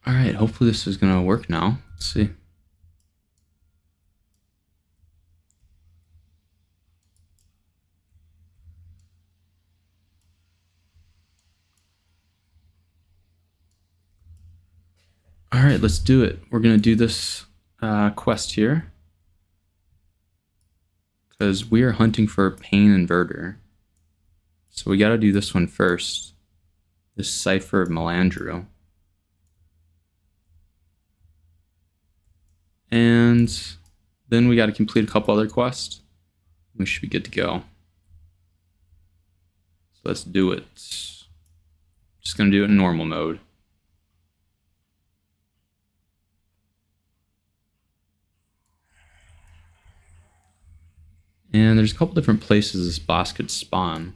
All right, hopefully this is gonna work now. Let's see. All right, let's do it. We're gonna do this quest here because we are hunting for a pain inverter. So we gotta do this one first. This Cipher of Melandru. And then we gotta complete a couple other quests. We should be good to go. So let's do it. Just gonna do it in normal mode. And there's a couple different places this boss could spawn.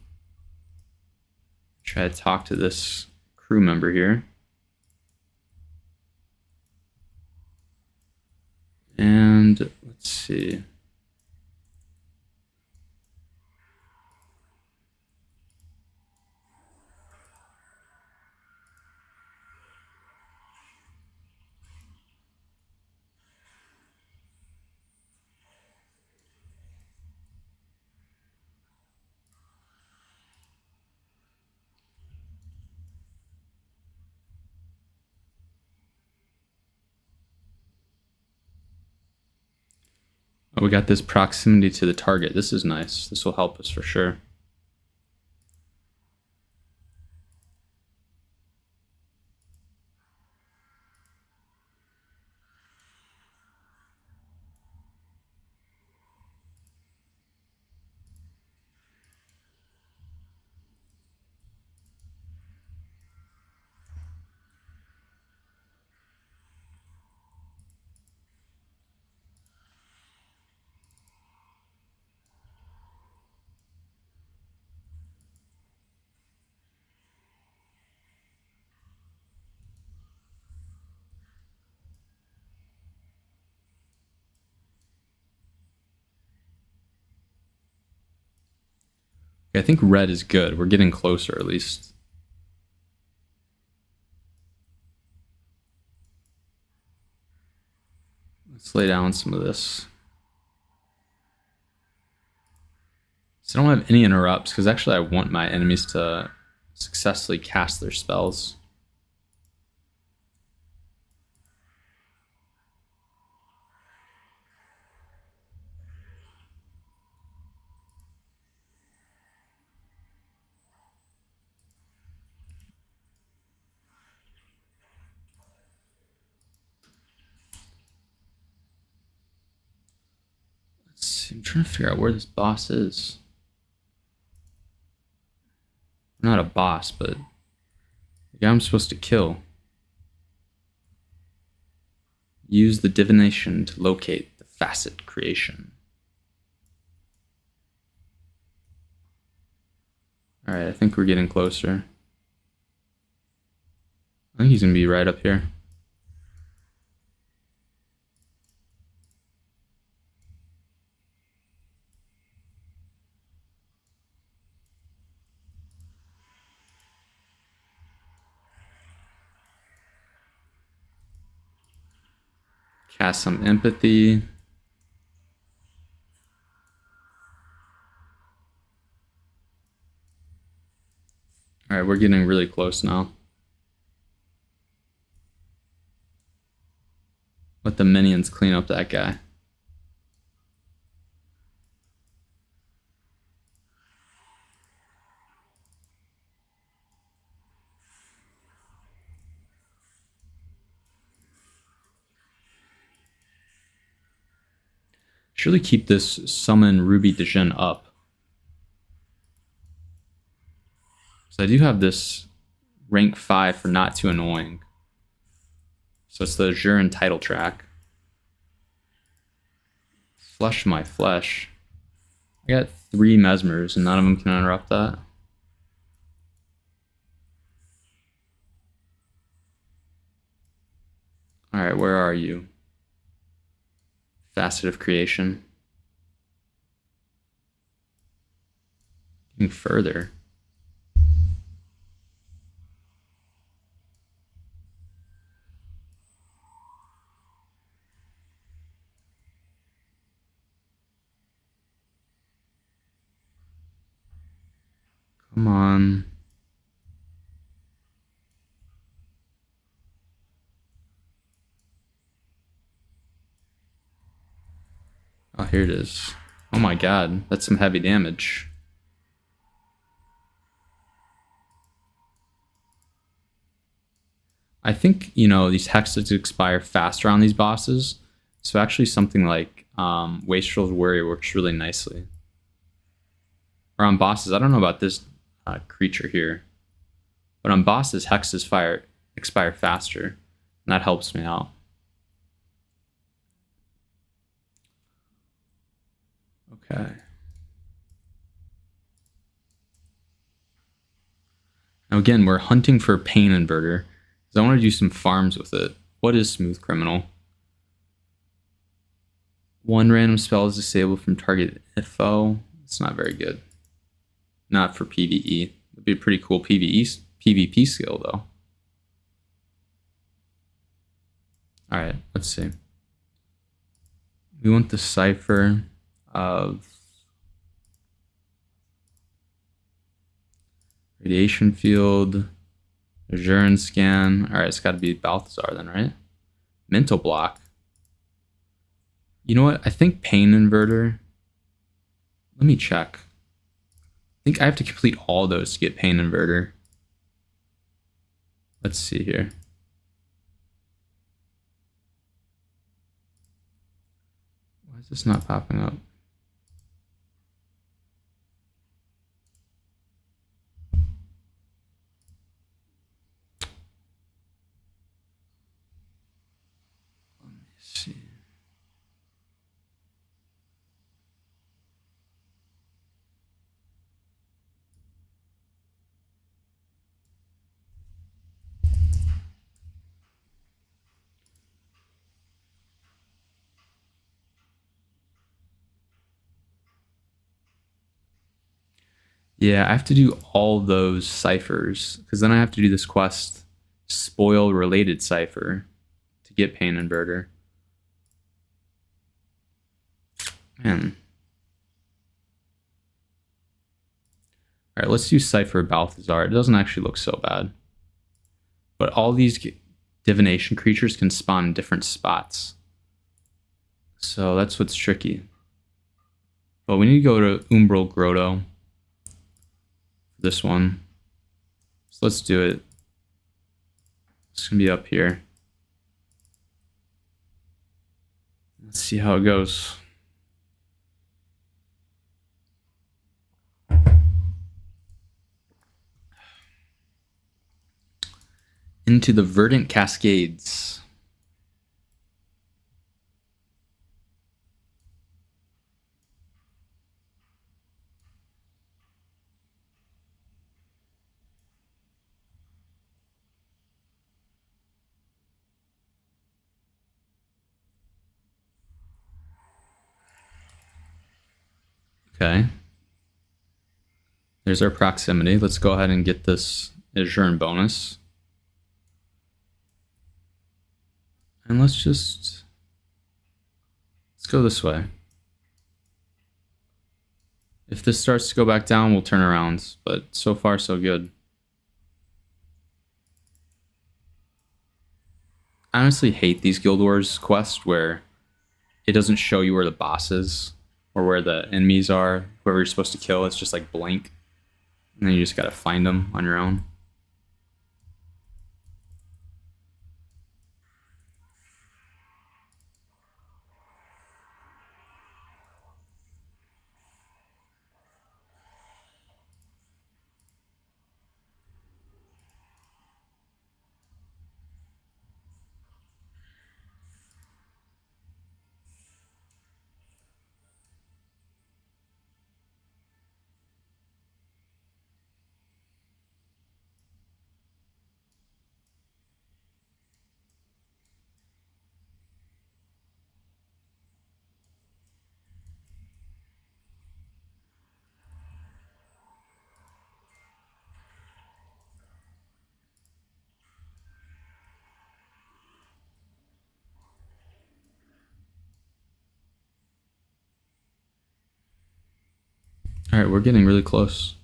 Try to talk to this crew member here. And let's see. Oh, we got this proximity to the target. This is nice. This will help us for sure. I think red is good. We're getting closer at least. Let's lay down some of this. So I don't have any interrupts because actually I want my enemies to successfully cast their spells. Let's see. I'm trying to figure out where this boss is. Not a boss, but the guy I'm supposed to kill. Use the divination to locate the facet creation. Alright, I think we're getting closer. I think he's gonna be right up here. Cast some empathy. Alright, we're getting really close now. Let the minions clean up that guy. Surely keep this summon Ruby Johon up. So I do have this rank 5 for not too annoying. So it's the Johon title track. Flush my flesh. I got 3 mesmers and none of them can interrupt that. Alright, where are you? Facet of creation. Getting further. Come on. Oh, here it is. Oh my god, that's some heavy damage. I think, you know, these hexes expire faster on these bosses. So actually something like Wastrel's Warrior works really nicely. Or on bosses, I don't know about this creature here. But on bosses, hexes expire faster. And that helps me out. Okay. Now again, we're hunting for Pain Inverter. Because I want to do some farms with it. What is Smooth Criminal? One random spell is disabled from target foe. It's not very good. Not for PvE. It'd be a pretty cool PvP skill though. Alright, let's see. We want the cipher of radiation field, Johon scan. Alright, it's got to be Balthazar then, right? Mental block. You know what? I think Pain Inverter. Let me check. I think I have to complete all those to get Pain Inverter. Let's see here. Why is this not popping up? Let me see. Yeah, I have to do all those ciphers because then I have to do this quest, spoil related cipher, to get Pain Inverter. Man. All right, let's do cipher Balthazar. It doesn't actually look so bad, but all these divination creatures can spawn in different spots, so that's what's tricky. But we need to go to Umbral Grotto. This one. So let's do it. It's gonna be up here. Let's see how it goes. Into the Verdant Cascades. Okay. There's our proximity. Let's go ahead and get this Johon bonus. And let's go this way. If this starts to go back down, we'll turn around. But so far, so good. I honestly hate these Guild Wars quests where it doesn't show you where the boss is or where the enemies are, whoever you're supposed to kill. It's just like blank. And then you just gotta find them on your own. All right, we're getting really close.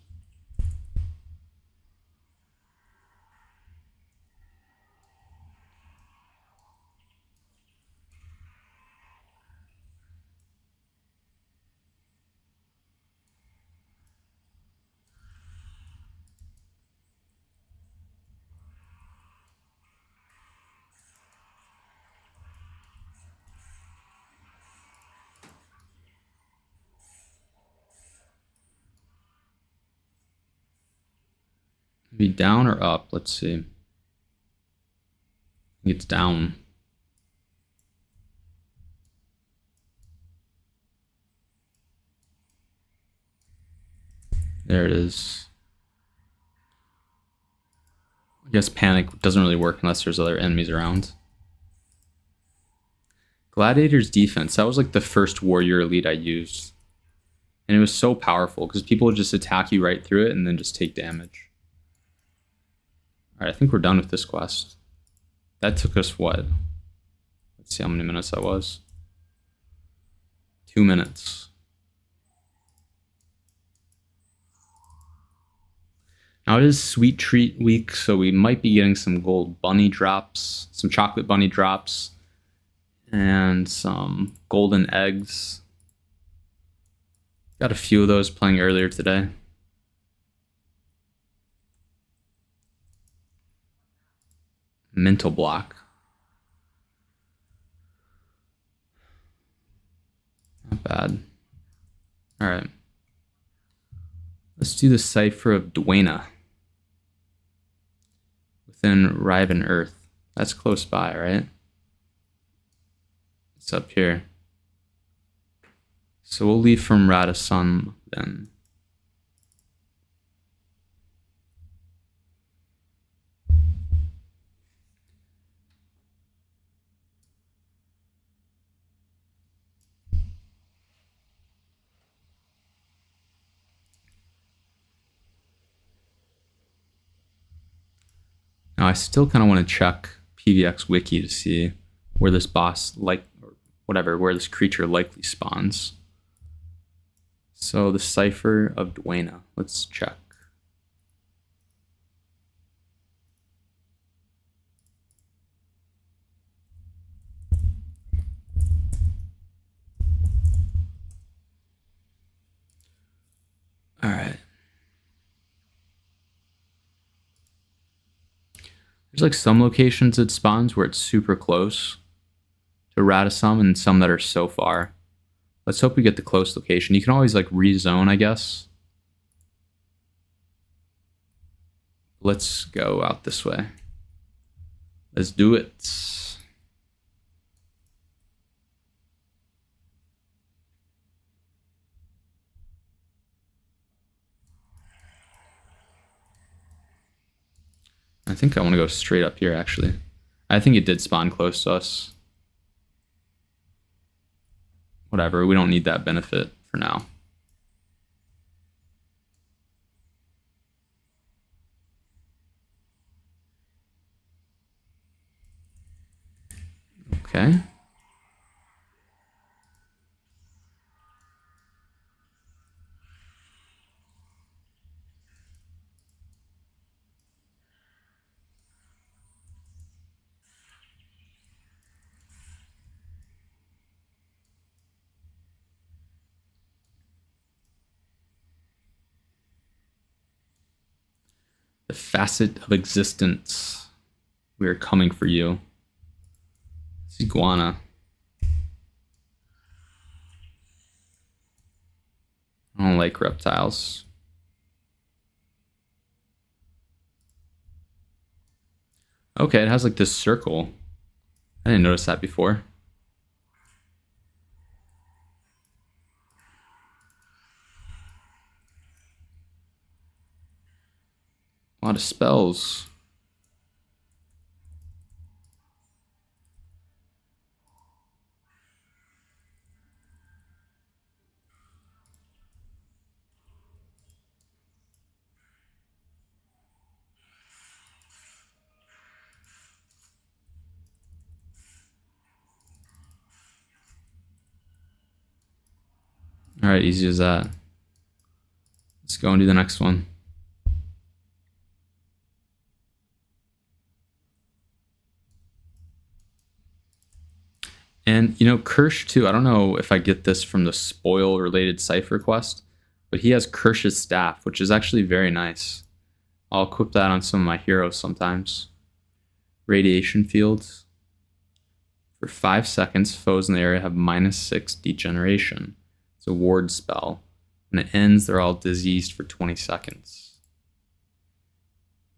Maybe down or up? Let's see. I think it's down. There it is. I guess panic doesn't really work unless there's other enemies around. Gladiator's defense. That was like the first warrior elite I used. And it was so powerful because people would just attack you right through it and then just take damage. Alright, I think we're done with this quest. That took us what? Let's see how many minutes that was. 2 minutes. Now it is Sweet Treat Week, so we might be getting some gold bunny drops, some chocolate bunny drops, and some golden eggs. Got a few of those playing earlier today. Mental block. Not bad. Alright. Let's do the Cipher of Duena. Within Riven Earth. That's close by, right? It's up here. So we'll leave from Radisson then. Now I still kind of want to check PVX Wiki to see where this boss, or whatever, where this creature likely spawns. So the Cipher of Duena, let's check. All right. There's like some locations it spawns where it's super close to Radisson and some that are so far. Let's hope we get the close location. You can always like rezone, I guess. Let's go out this way. Let's do it. I think I want to go straight up here, actually. I think it did spawn close to us. Whatever, we don't need that benefit for now. Okay. The facet of existence. We are coming for you. It's iguana. I don't like reptiles. Okay, it has like this circle. I didn't notice that before. A lot of spells. All right, easy as that. Let's go and do the next one. And, you know, Kirsch, too, I don't know if I get this from the spoil-related Cipher quest, but he has Kirsch's staff, which is actually very nice. I'll equip that on some of my heroes sometimes. Radiation fields. For 5 seconds, foes in the area have -6 degeneration. It's a ward spell. When it ends, they're all diseased for 20 seconds.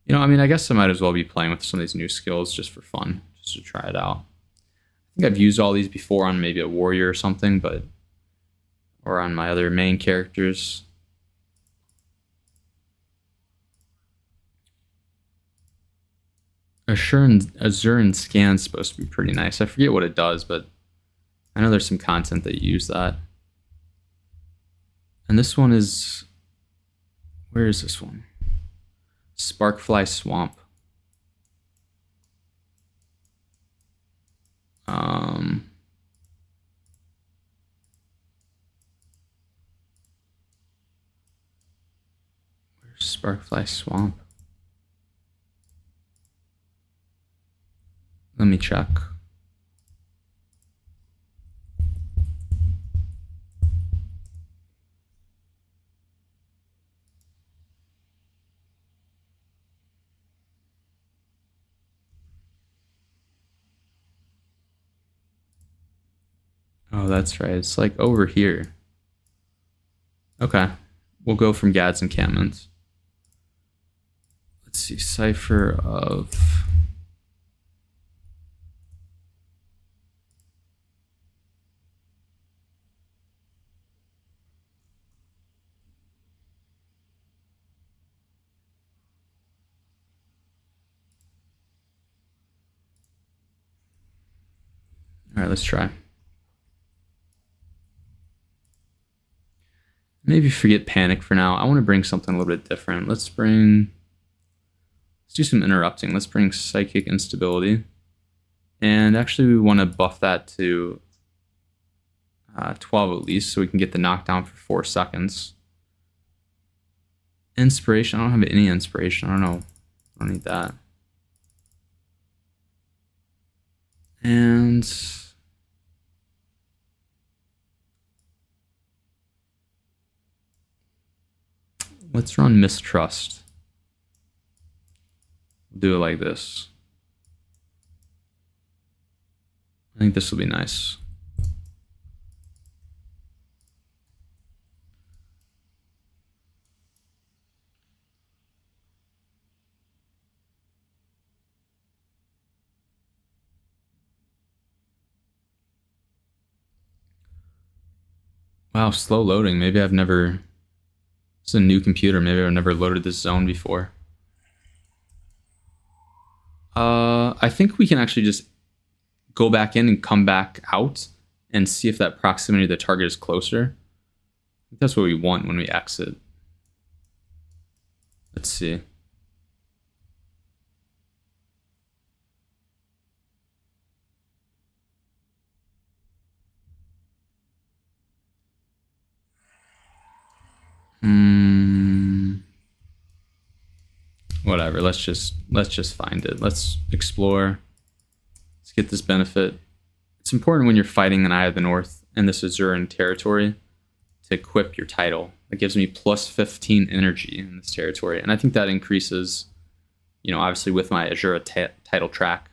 You know, I mean, I guess I might as well be playing with some of these new skills just for fun, just to try it out. I think I've used all these before on maybe a warrior or something, but or on my other main characters. Azurin Scan's supposed to be pretty nice. I forget what it does, but I know there's some content that use that. And this one is... Where is this one? Sparkfly Swamp. Where's Sparkfly Swamp? Let me check. Oh, that's right. It's like over here. Okay. We'll go from Gad's encampment. Let's see. Cipher of... All right, let's try. Maybe forget panic for now. I want to bring something a little bit different. Let's do some interrupting. Let's bring psychic instability. And actually we want to buff that to 12 at least, so we can get the knockdown for 4 seconds. Inspiration, I don't have any inspiration. I don't know. I don't need that. And let's run Mistrust. We'll do it like this. I think this will be nice. Wow, slow loading. Maybe I've never... It's a new computer. Maybe I've never loaded this zone before. I think we can actually just go back in and come back out and see if that proximity to the target is closer. I think that's what we want when we exit. Let's see. Whatever. Let's just find it. Let's explore. Let's get this benefit. It's important when you're fighting an Eye of the North in this Azurin territory to equip your title. It gives me plus 15 energy in this territory, and I think that increases, you know, obviously with my Azura title track.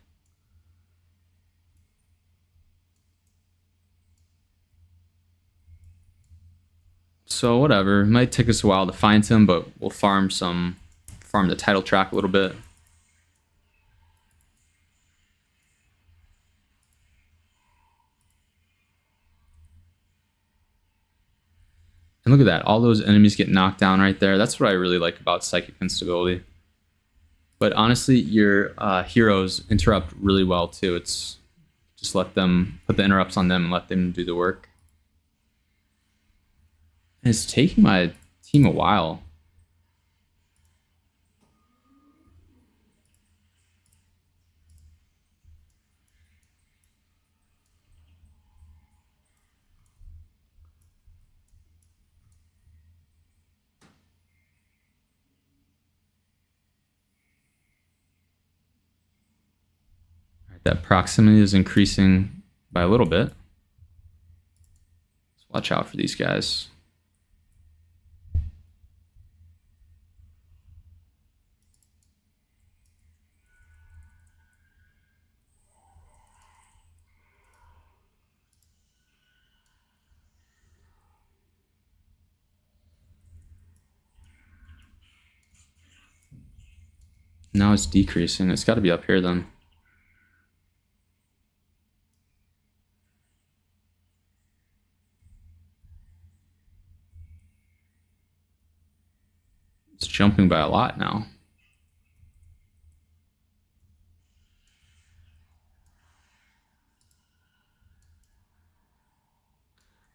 So whatever, it might take us a while to find him, but we'll farm the title track a little bit. And look at that, all those enemies get knocked down right there. That's what I really like about Psychic Instability. But honestly, your heroes interrupt really well too. It's just let them, put the interrupts on them and let them do the work. And it's taking my team a while. That proximity is increasing by a little bit. Let's watch out for these guys. Now it's decreasing. It's got to be up here then. It's jumping by a lot now.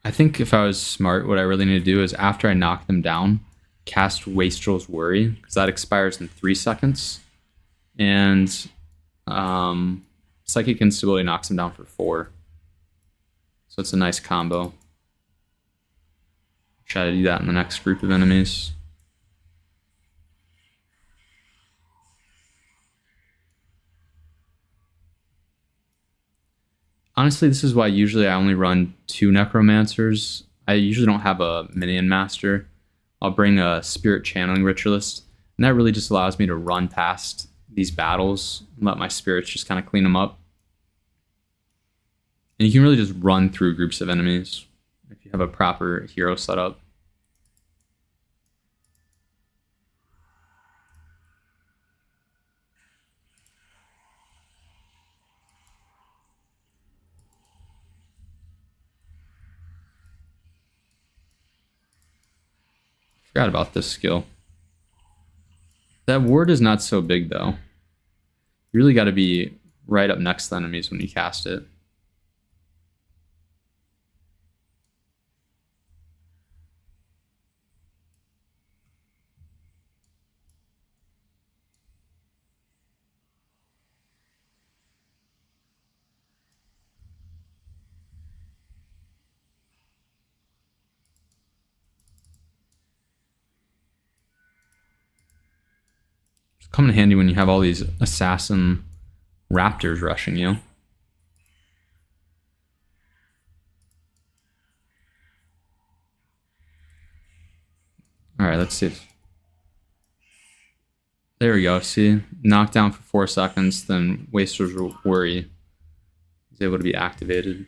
I think if I was smart, what I really need to do is after I knock them down, cast Wastrel's Worry, because that expires in 3 seconds. And Psychic Instability knocks him down for 4. So it's a nice combo. Try to do that in the next group of enemies. Honestly, this is why usually I only run 2 Necromancers. I usually don't have a Minion Master. I'll bring a Spirit Channeling Ritualist, and that really just allows me to run past these battles and let my spirits just kind of clean them up. And you can really just run through groups of enemies if you have a proper hero setup. Forgot about this skill. That ward is not so big though. You really got to be right up next to enemies when you cast it. Come in handy when you have all these assassin raptors rushing you. Alright, let's see. There we go, see? Knocked down for 4 seconds, then Waster's Worry is able to be activated.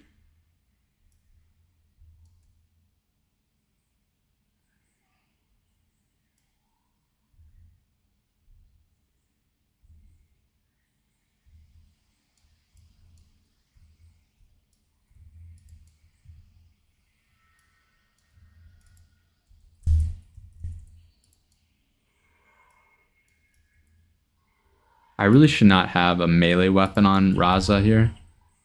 I really should not have a melee weapon on Raza here.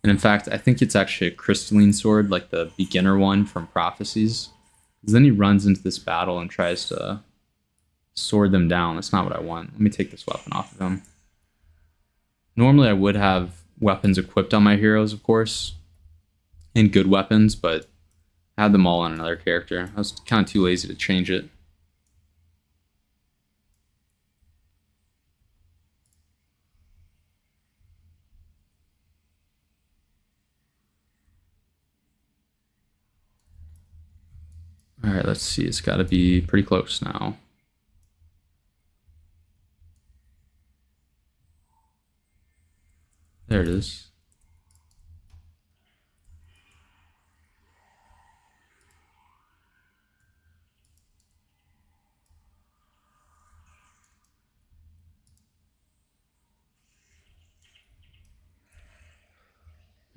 And in fact, I think it's actually a crystalline sword, like the beginner one from Prophecies. Because then he runs into this battle and tries to sword them down. That's not what I want. Let me take this weapon off of him. Normally I would have weapons equipped on my heroes, of course. And good weapons, but I had them all on another character. I was kind of too lazy to change it. Alright, let's see. It's got to be pretty close now. There it is.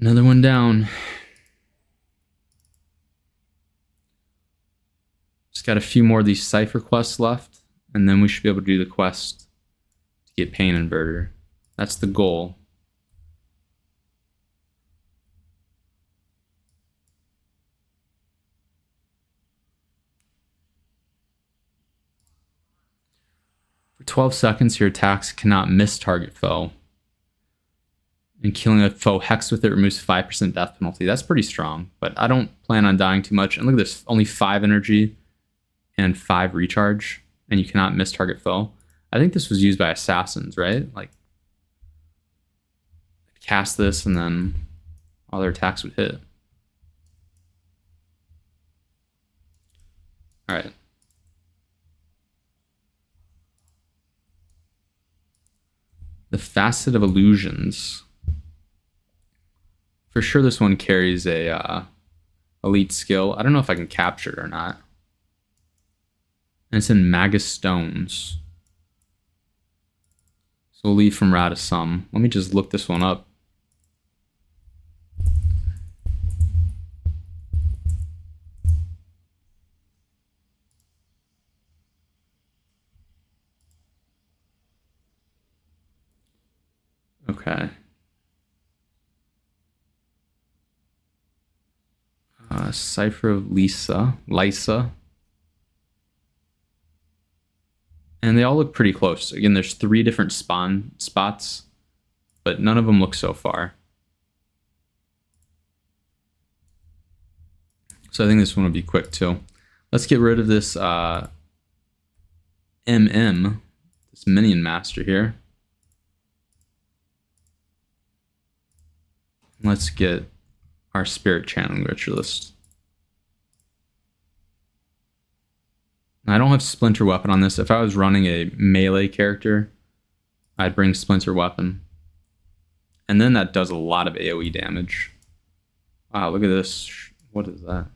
Another one down. Just got a few more of these Cypher quests left, and then we should be able to do the quest to get Pain Inverter. That's the goal. For 12 seconds, your attacks cannot miss target foe. And killing a foe hexed with it removes 5% death penalty. That's pretty strong, but I don't plan on dying too much. And look at this, only 5 energy and 5 recharge, and you cannot miss target foe. I think this was used by assassins, right? Like, cast this and then all their attacks would hit. Alright. The Facet of Illusions. For sure this one carries a elite skill. I don't know if I can capture it or not. And it's in Magus Stones. So we'll leave from Ra to Sum. Let me just look this one up. Okay. Cipher of Lysa. And they all look pretty close. Again, there's 3 different spawn spots, but none of them look so far. So I think this one will be quick too. Let's get rid of this MM, this Minion Master here. Let's get our Spirit Channeling Ritualist. I don't have Splinter Weapon on this. If I was running a melee character, I'd bring Splinter Weapon. And then that does a lot of AoE damage. Wow, look at this. What is that?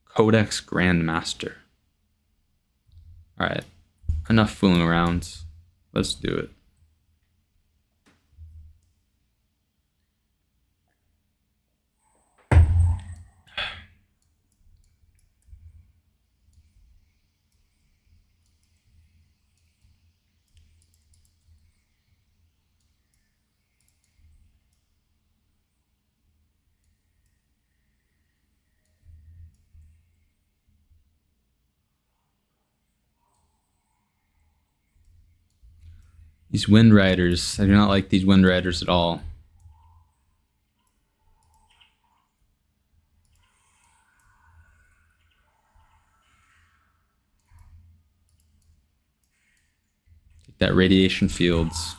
Codex Grandmaster. Alright, enough fooling around. Let's do it. These Wind Riders, I do not like these Wind Riders at all. Take that Radiation Fields.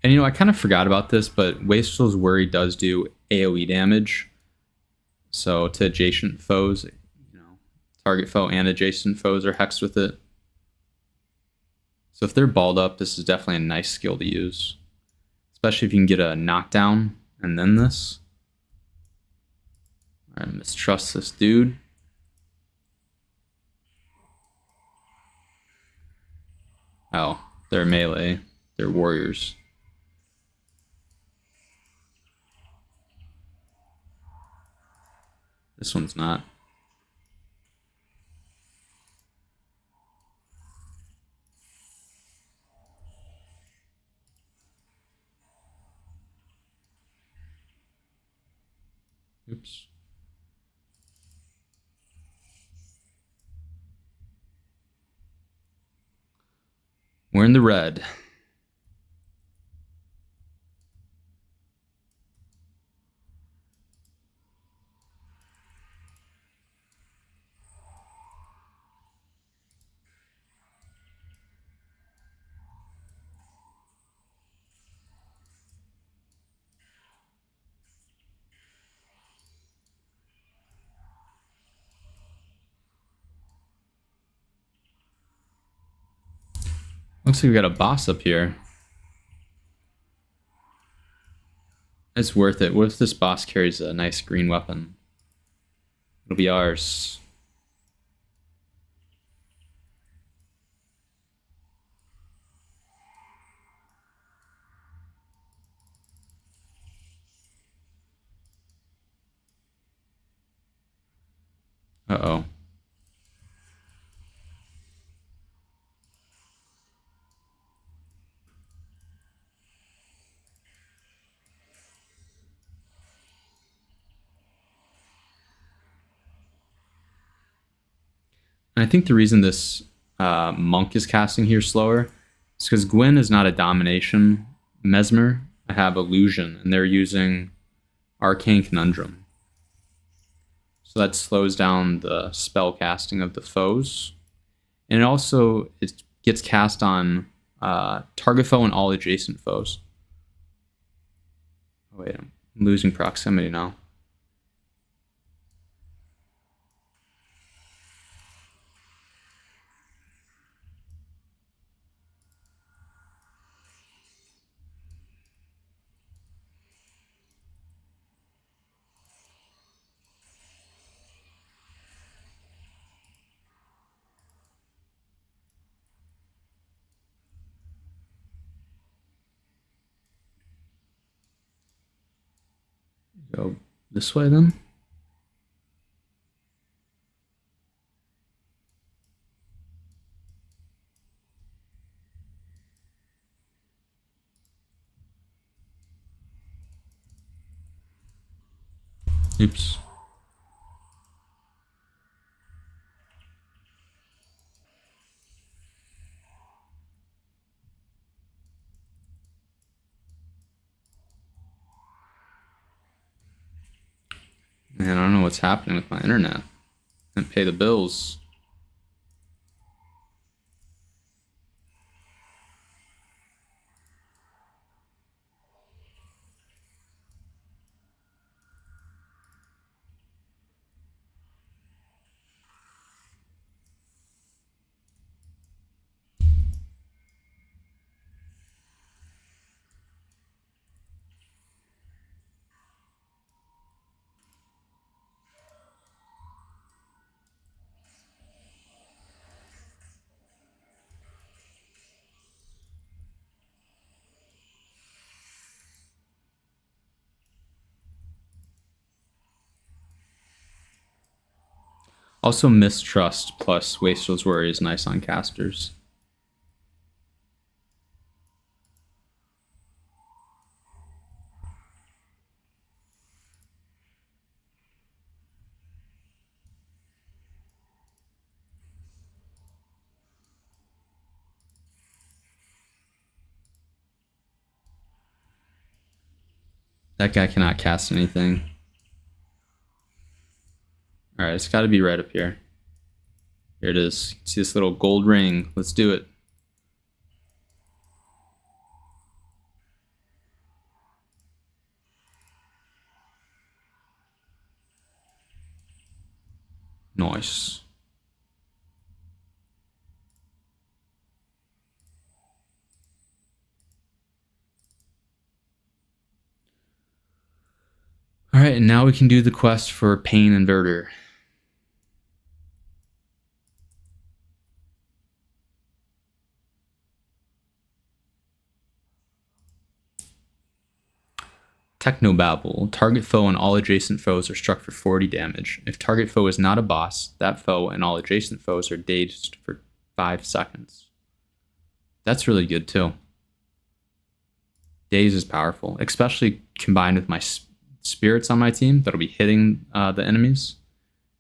And you know, I kind of forgot about this, but Wastrel's Worry does do AoE damage. So to adjacent foes, you know, target foe and adjacent foes are hexed with it. So if they're balled up, this is definitely a nice skill to use. Especially if you can get a knockdown and then this. I mistrust this dude. Oh, they're melee. They're warriors. This one's not. Oops. We're in the red. Looks like we got a boss up here. It's worth it. What if this boss carries a nice green weapon? It'll be ours. Uh-oh. And I think the reason this monk is casting here slower is because Gwen is not a domination mesmer. I have illusion, and they're using Arcane Conundrum. So that slows down the spell casting of the foes. And it gets cast on target foe and all adjacent foes. Oh, wait, I'm losing proximity now. Go this way then. Oops. Man, I don't know what's happening with my internet. Can't pay the bills. Also, mistrust plus wasteless worry is nice on casters. That guy cannot cast anything. Alright, it's got to be right up here. Here it is. See this little gold ring. Let's do it. Nice. Alright, and now we can do the quest for Pain Inverter. Technobabble. Target foe and all adjacent foes are struck for 40 damage. If target foe is not a boss, that foe and all adjacent foes are dazed for 5 seconds. That's really good too. Daze is powerful, especially combined with my spirits on my team that'll be hitting the enemies.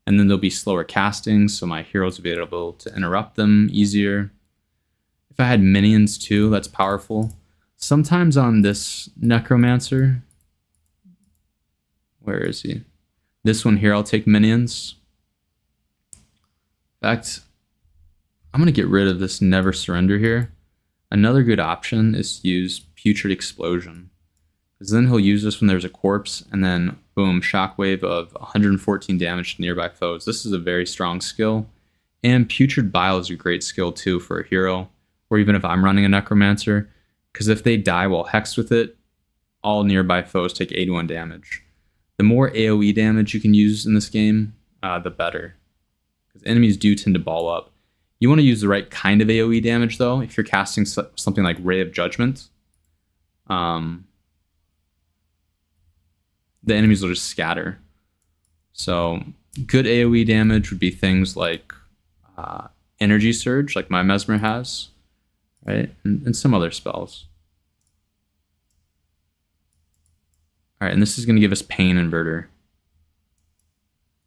And then there'll be slower casting, so my heroes will be able to interrupt them easier. If I had minions too, that's powerful. Sometimes on this Necromancer, where is he? This one here, I'll take minions. In fact, I'm going to get rid of this Never Surrender here. Another good option is to use Putrid Explosion, because then he'll use this when there's a corpse, and then boom, shockwave of 114 damage to nearby foes. This is a very strong skill. And Putrid Bile is a great skill too for a hero, or even if I'm running a Necromancer, because if they die while hexed with it, all nearby foes take 81 damage. The more AoE damage you can use in this game, the better, because enemies do tend to ball up. You want to use the right kind of AoE damage though. If you're casting something like Ray of Judgment, the enemies will just scatter. So good AoE damage would be things like Energy Surge, like my Mesmer has, right? And some other spells. All right, and this is going to give us Pain Inverter.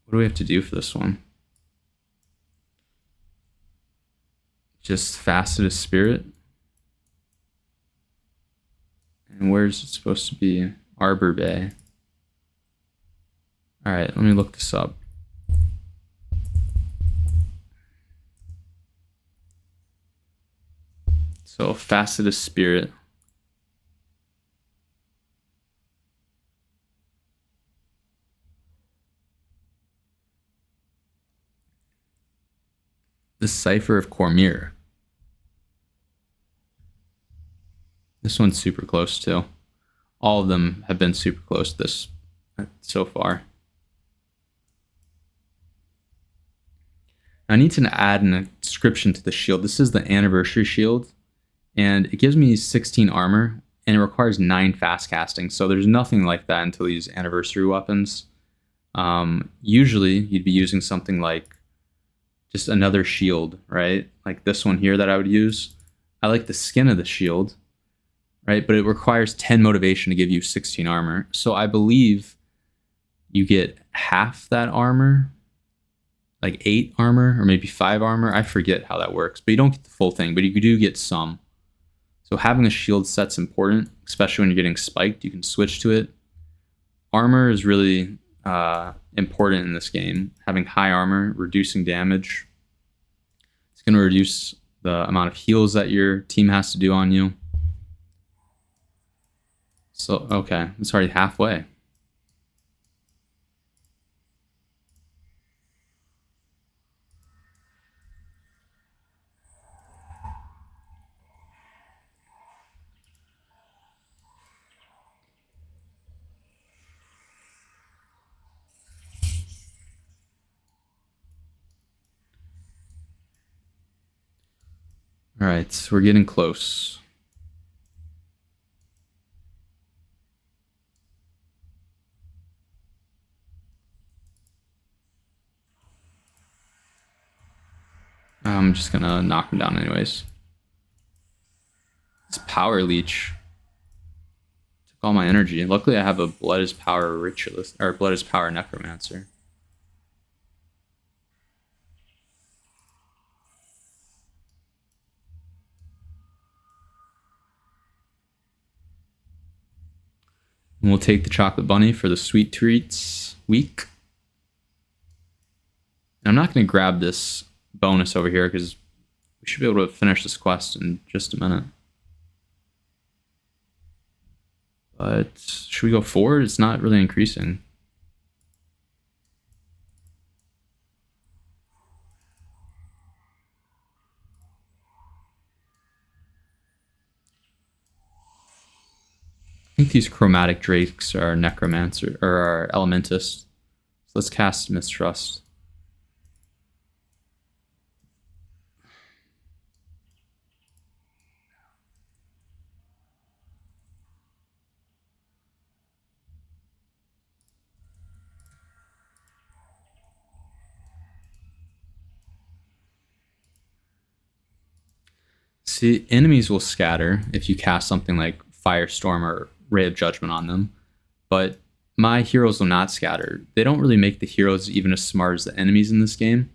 What do we have to do for this one? Just Faceted Spirit. And where's it supposed to be? Arbor Bay. All right, let me look this up. So Faceted Spirit. The Cipher of Cormyr. This one's super close too. All of them have been super close this so far. I need to add an inscription to the shield. This is the anniversary shield, and it gives me 16 armor, and it requires 9 fast casting. So there's nothing like that until these anniversary weapons. Usually you'd be using something like just another shield, right? Like this one here that I would use. I like the skin of the shield, right? But it requires 10 motivation to give you 16 armor. So I believe you get half that armor, like 8 armor or maybe 5 armor. I forget how that works, but you don't get the full thing, but you do get some. So having a shield set's important, especially when you're getting spiked. You can switch to it. Armor is really important in this game. Having high armor, reducing damage. It's going to reduce the amount of heals that your team has to do on you. So, okay, it's already halfway. All right, we're getting close. I'm just gonna knock him down anyways. It's power leech. Took all my energy. Luckily I have a blood is power ritualist or blood is power necromancer. And we'll take the chocolate bunny for the sweet treats week. And I'm not gonna grab this bonus over here because we should be able to finish this quest in just a minute. But should we go forward? It's not really increasing. I think these chromatic drakes are necromancer or are elementist. So let's cast mistrust. See, enemies will scatter if you cast something like Firestorm or Ray of Judgment on them, but my heroes will not scatter. They don't really make the heroes even as smart as the enemies in this game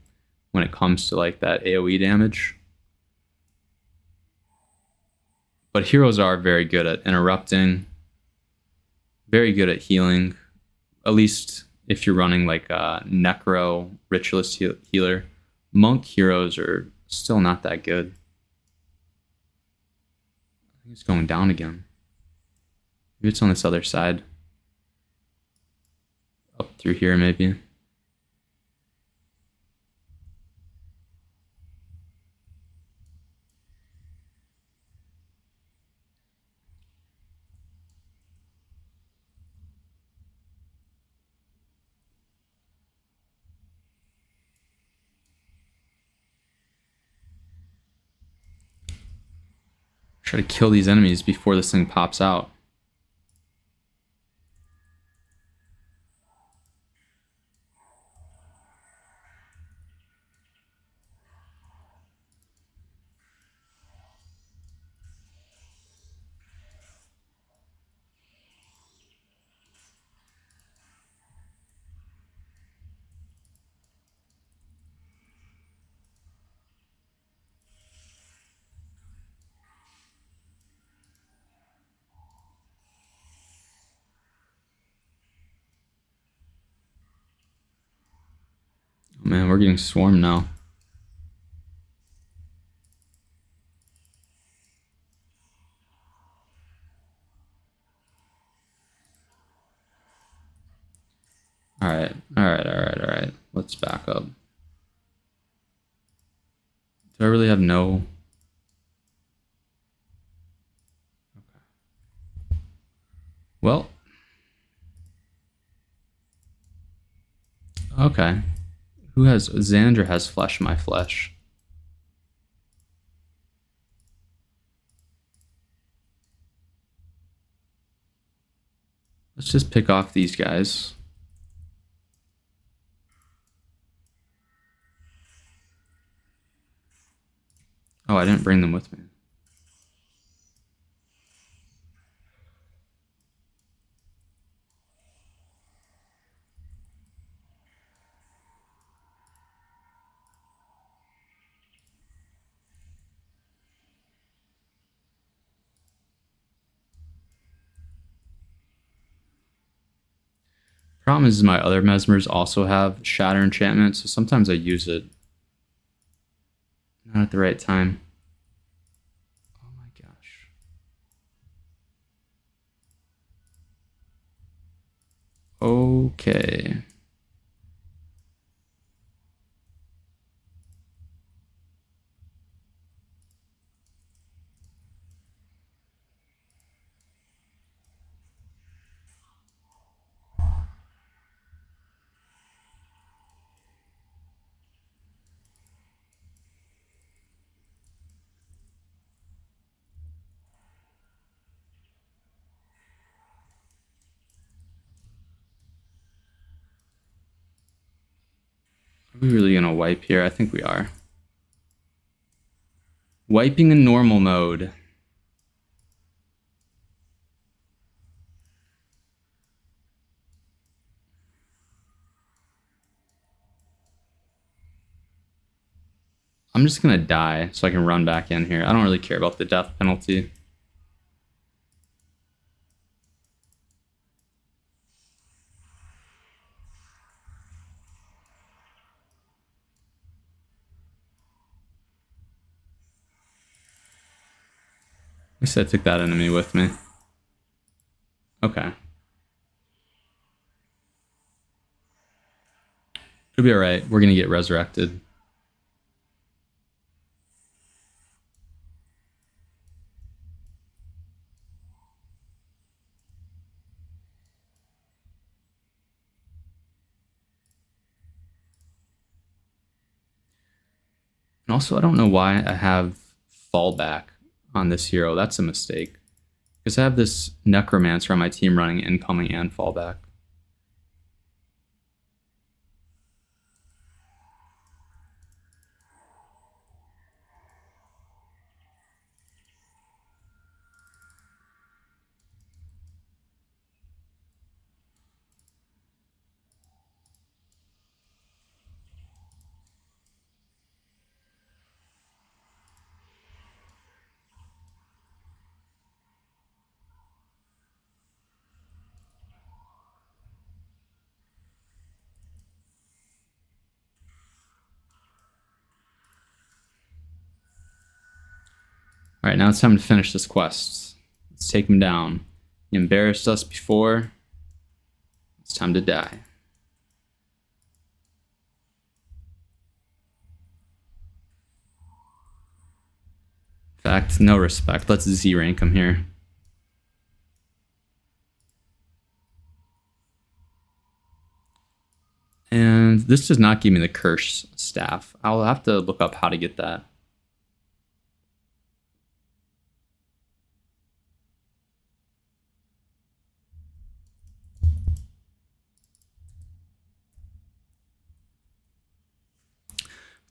when it comes to like that AoE damage. But heroes are very good at interrupting, very good at healing, at least if you're running like a Necro Ritualist healer. Monk heroes are still not that good. I think it's going down again. Maybe it's on this other side. Up through here, maybe. Try to kill these enemies before this thing pops out. Oh man, we're getting swarmed now. Alright. Let's back up. Do I really have no... Okay. Well... Okay. Who has... Xander has flesh my flesh. Let's just pick off these guys. Oh, I didn't bring them with me. Problem is my other mesmers also have shatter enchantment, so sometimes I use it not at the right time. Oh my gosh. Okay. Are we really gonna wipe here? I think we are. Wiping in normal mode. I'm just gonna die so I can run back in here. I don't really care about the death penalty. I guess I took that enemy with me. Okay. It'll be alright. We're gonna get resurrected. And also, I don't know why I have fallback on this hero. That's a mistake. Because I have this Necromancer on my team running incoming and fallback. Alright, now it's time to finish this quest. Let's take him down. He embarrassed us before. It's time to die. In fact, no respect. Let's Z rank him here. And this does not give me the curse staff. I'll have to look up how to get that.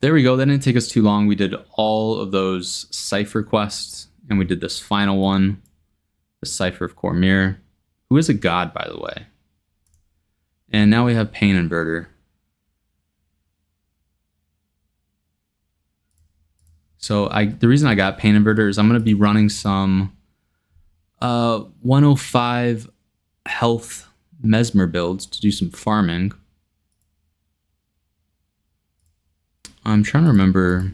There we go. That didn't take us too long. We did all of those Cypher quests, and we did this final one, the Cypher of Cormyr, who is a god, by the way. And now we have Pain Inverter. So the reason I got Pain Inverter is I'm going to be running some 105 health Mesmer builds to do some farming. I'm trying to remember.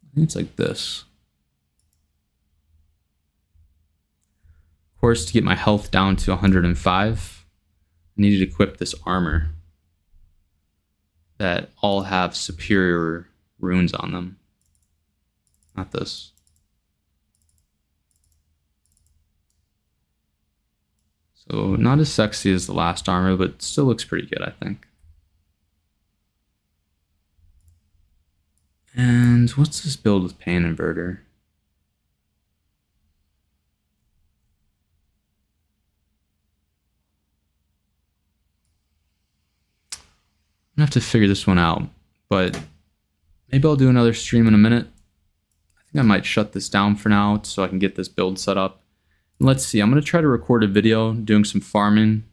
I think it's like this. Of course, to get my health down to 105, I needed to equip this armor that all have superior runes on them. Not this. So not as sexy as the last armor, but still looks pretty good, I think. And what's this build with Pain Inverter? have to figure this one out, but maybe I'll do another stream in a minute. I think I might shut this down for now so I can get this build set up. And let's see, I'm going to try to record a video doing some farming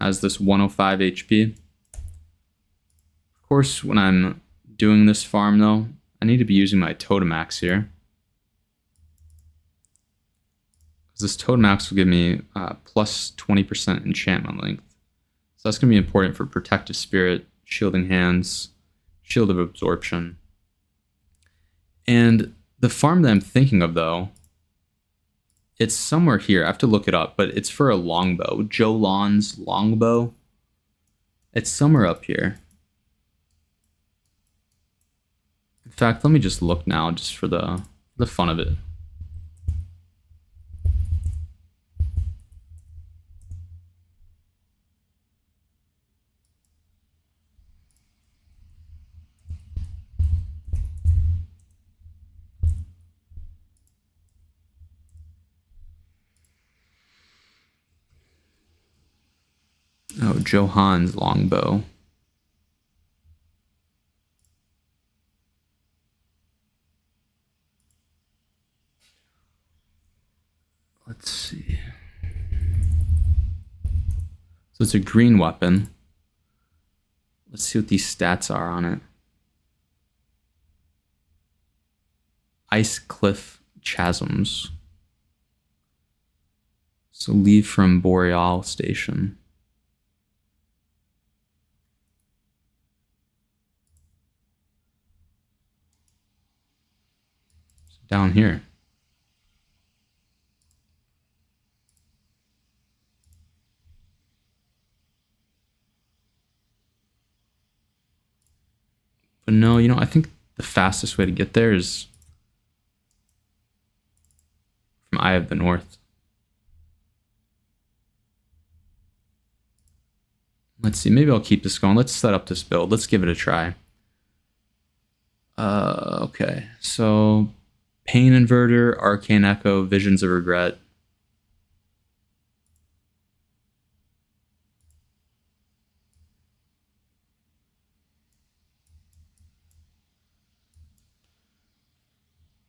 as this 105 HP. Of course, when I'm doing this farm though, I need to be using my totem axe here. Because this totem axe will give me plus 20% enchantment length. So that's going to be important for protective spirit, shielding hands, shield of absorption. And the farm that I'm thinking of though, it's somewhere here. I have to look it up, but it's for a longbow. Johon's longbow. It's somewhere up here. In fact, let me just look now just for the fun of it. Oh, Johon's longbow. Let's see. So it's a green weapon. Let's see what these stats are on it. Ice Cliff Chasms. So leave from Boreal Station. So down here. But no, you know, I think the fastest way to get there is from Eye of the North. Let's see, maybe I'll keep this going. Let's set up this build. Let's give it a try. Okay, so Pain Inverter, Arcane Echo, Visions of Regret.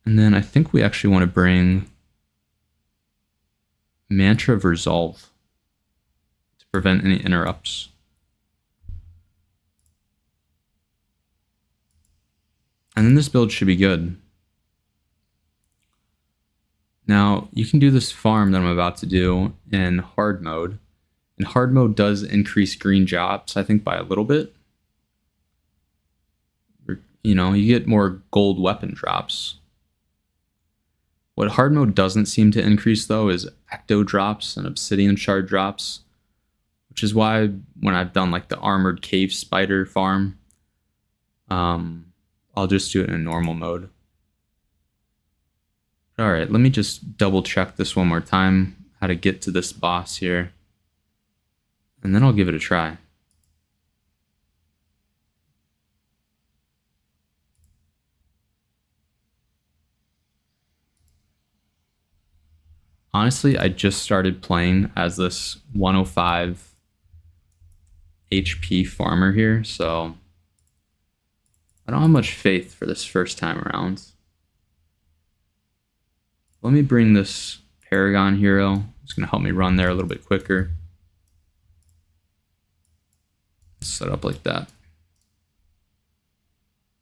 And then I think we actually want to bring Mantra of Resolve to prevent any interrupts. And then this build should be good. Now, you can do this farm that I'm about to do in hard mode. And hard mode does increase green jobs, I think, by a little bit. You know, you get more gold weapon drops. What hard mode doesn't seem to increase, though, is ecto drops and obsidian shard drops. Which is why when I've done, like, the armored cave spider farm, I'll just do it in normal mode. All right, let me just double check this one more time, how to get to this boss here. And then I'll give it a try. Honestly, I just started playing as this 105 HP farmer here, so I don't have much faith for this first time around. Let me bring this Paragon hero. It's going to help me run there a little bit quicker. Set up like that.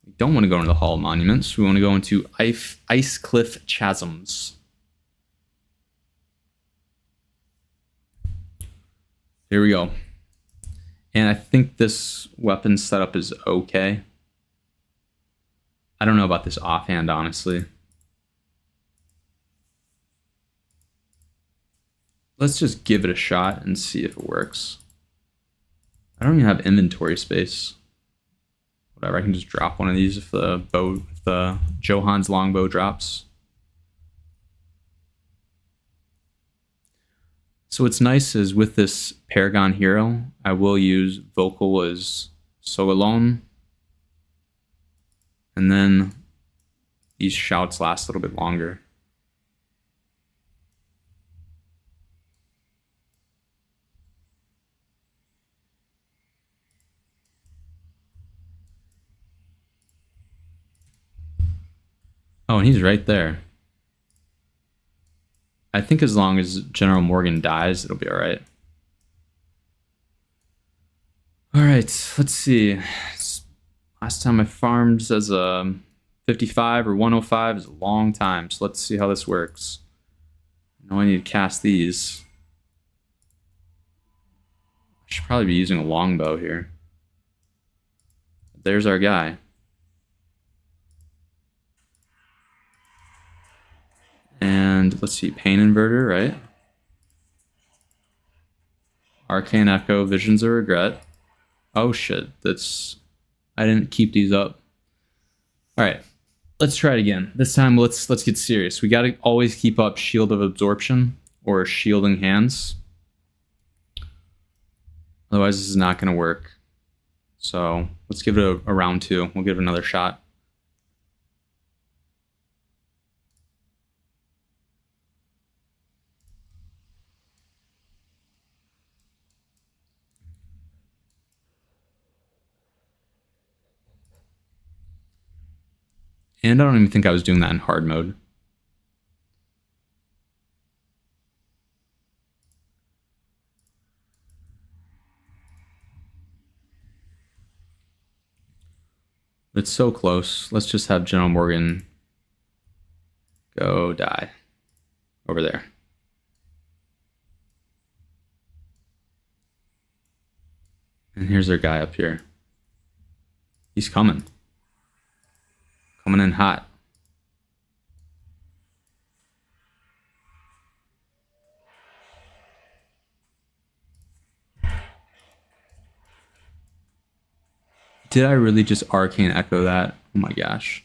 We don't want to go into the Hall of Monuments. We want to go into Ice Cliff Chasms. Here we go. And I think this weapon setup is okay. I don't know about this offhand, honestly. Let's just give it a shot and see if it works. I don't even have inventory space. Whatever, I can just drop one of these if the Johon's longbow drops. So what's nice is with this Paragon hero, I will use Vocal as Sogalon. And then these shouts last a little bit longer. Oh, and he's right there. I think as long as General Morgan dies, it'll be all right. All right, let's see. Last time I farmed as a 55 or 105 is a long time, so let's see how this works. Now I need to cast these. I should probably be using a longbow here. There's our guy. And let's see, Pain Inverter, right? Arcane Echo, Visions of Regret. Oh shit, I didn't keep these up. Alright, let's try it again. This time let's get serious. We gotta always keep up Shield of Absorption or Shielding Hands. Otherwise this is not gonna work. So let's give it a round 2. We'll give it another shot. And I don't even think I was doing that in hard mode. It's so close. Let's just have General Morgan go die over there. And here's our guy up here. He's coming. Coming in hot. Did I really just Arcane Echo that? Oh my gosh.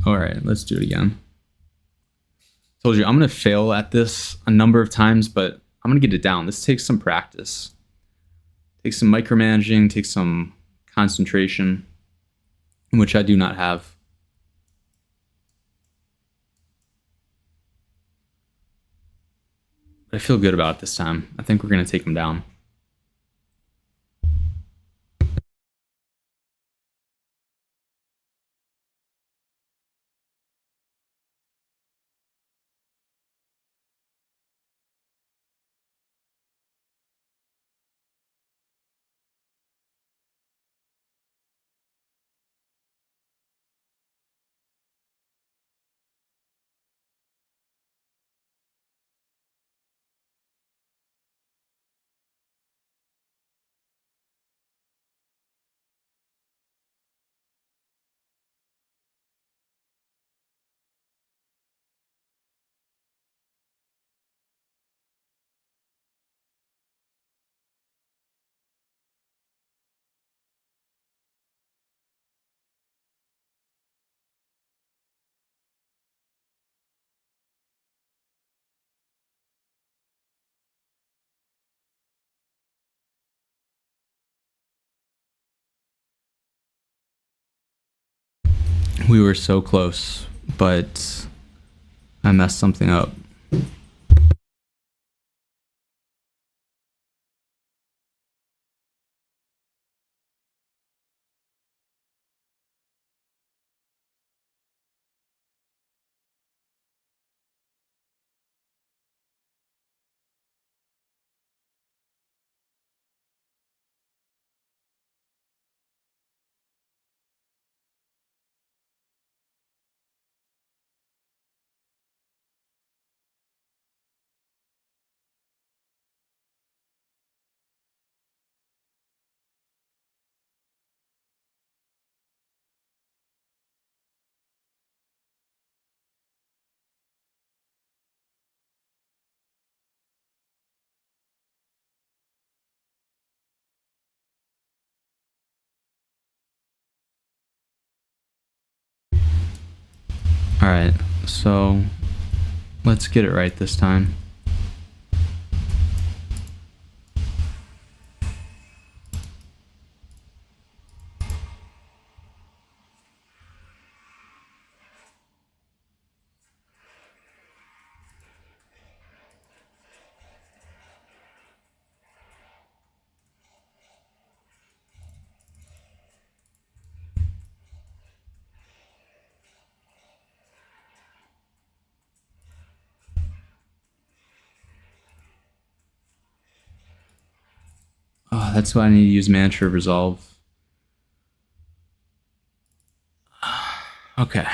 Alright, let's do it again. Told you, I'm going to fail at this a number of times, but I'm going to get it down. This takes some practice. Takes some micromanaging, takes some concentration, which I do not have. But I feel good about it this time. I think we're going to take him down. We were so close, but I messed something up. Alright, so let's get it right this time. That's why I need to use Mantra Resolve. Okay.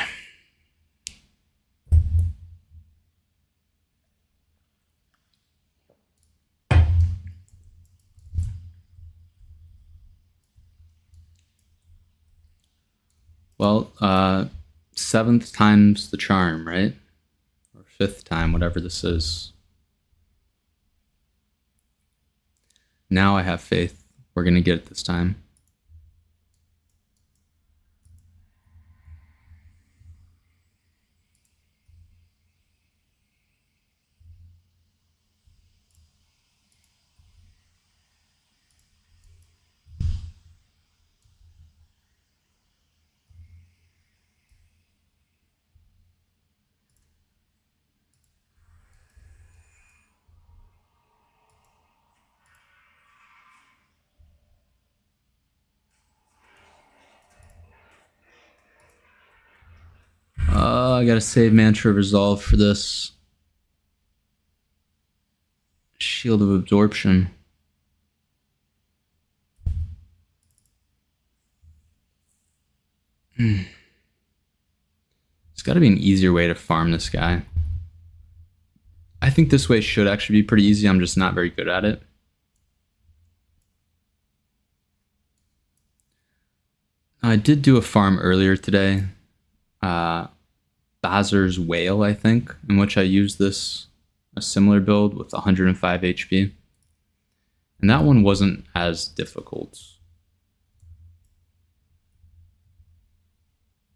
Well, 7th time's the charm, right? Or 5th time, whatever this is. Now I have faith. We're going to get it this time. I gotta save Mantra Resolve for this. Shield of Absorption. There's gotta be an easier way to farm this guy. I think this way should actually be pretty easy. I'm just not very good at it. I did do a farm earlier today. Bazar's Whale, I think, in which I used a similar build with 105 HP. And that one wasn't as difficult.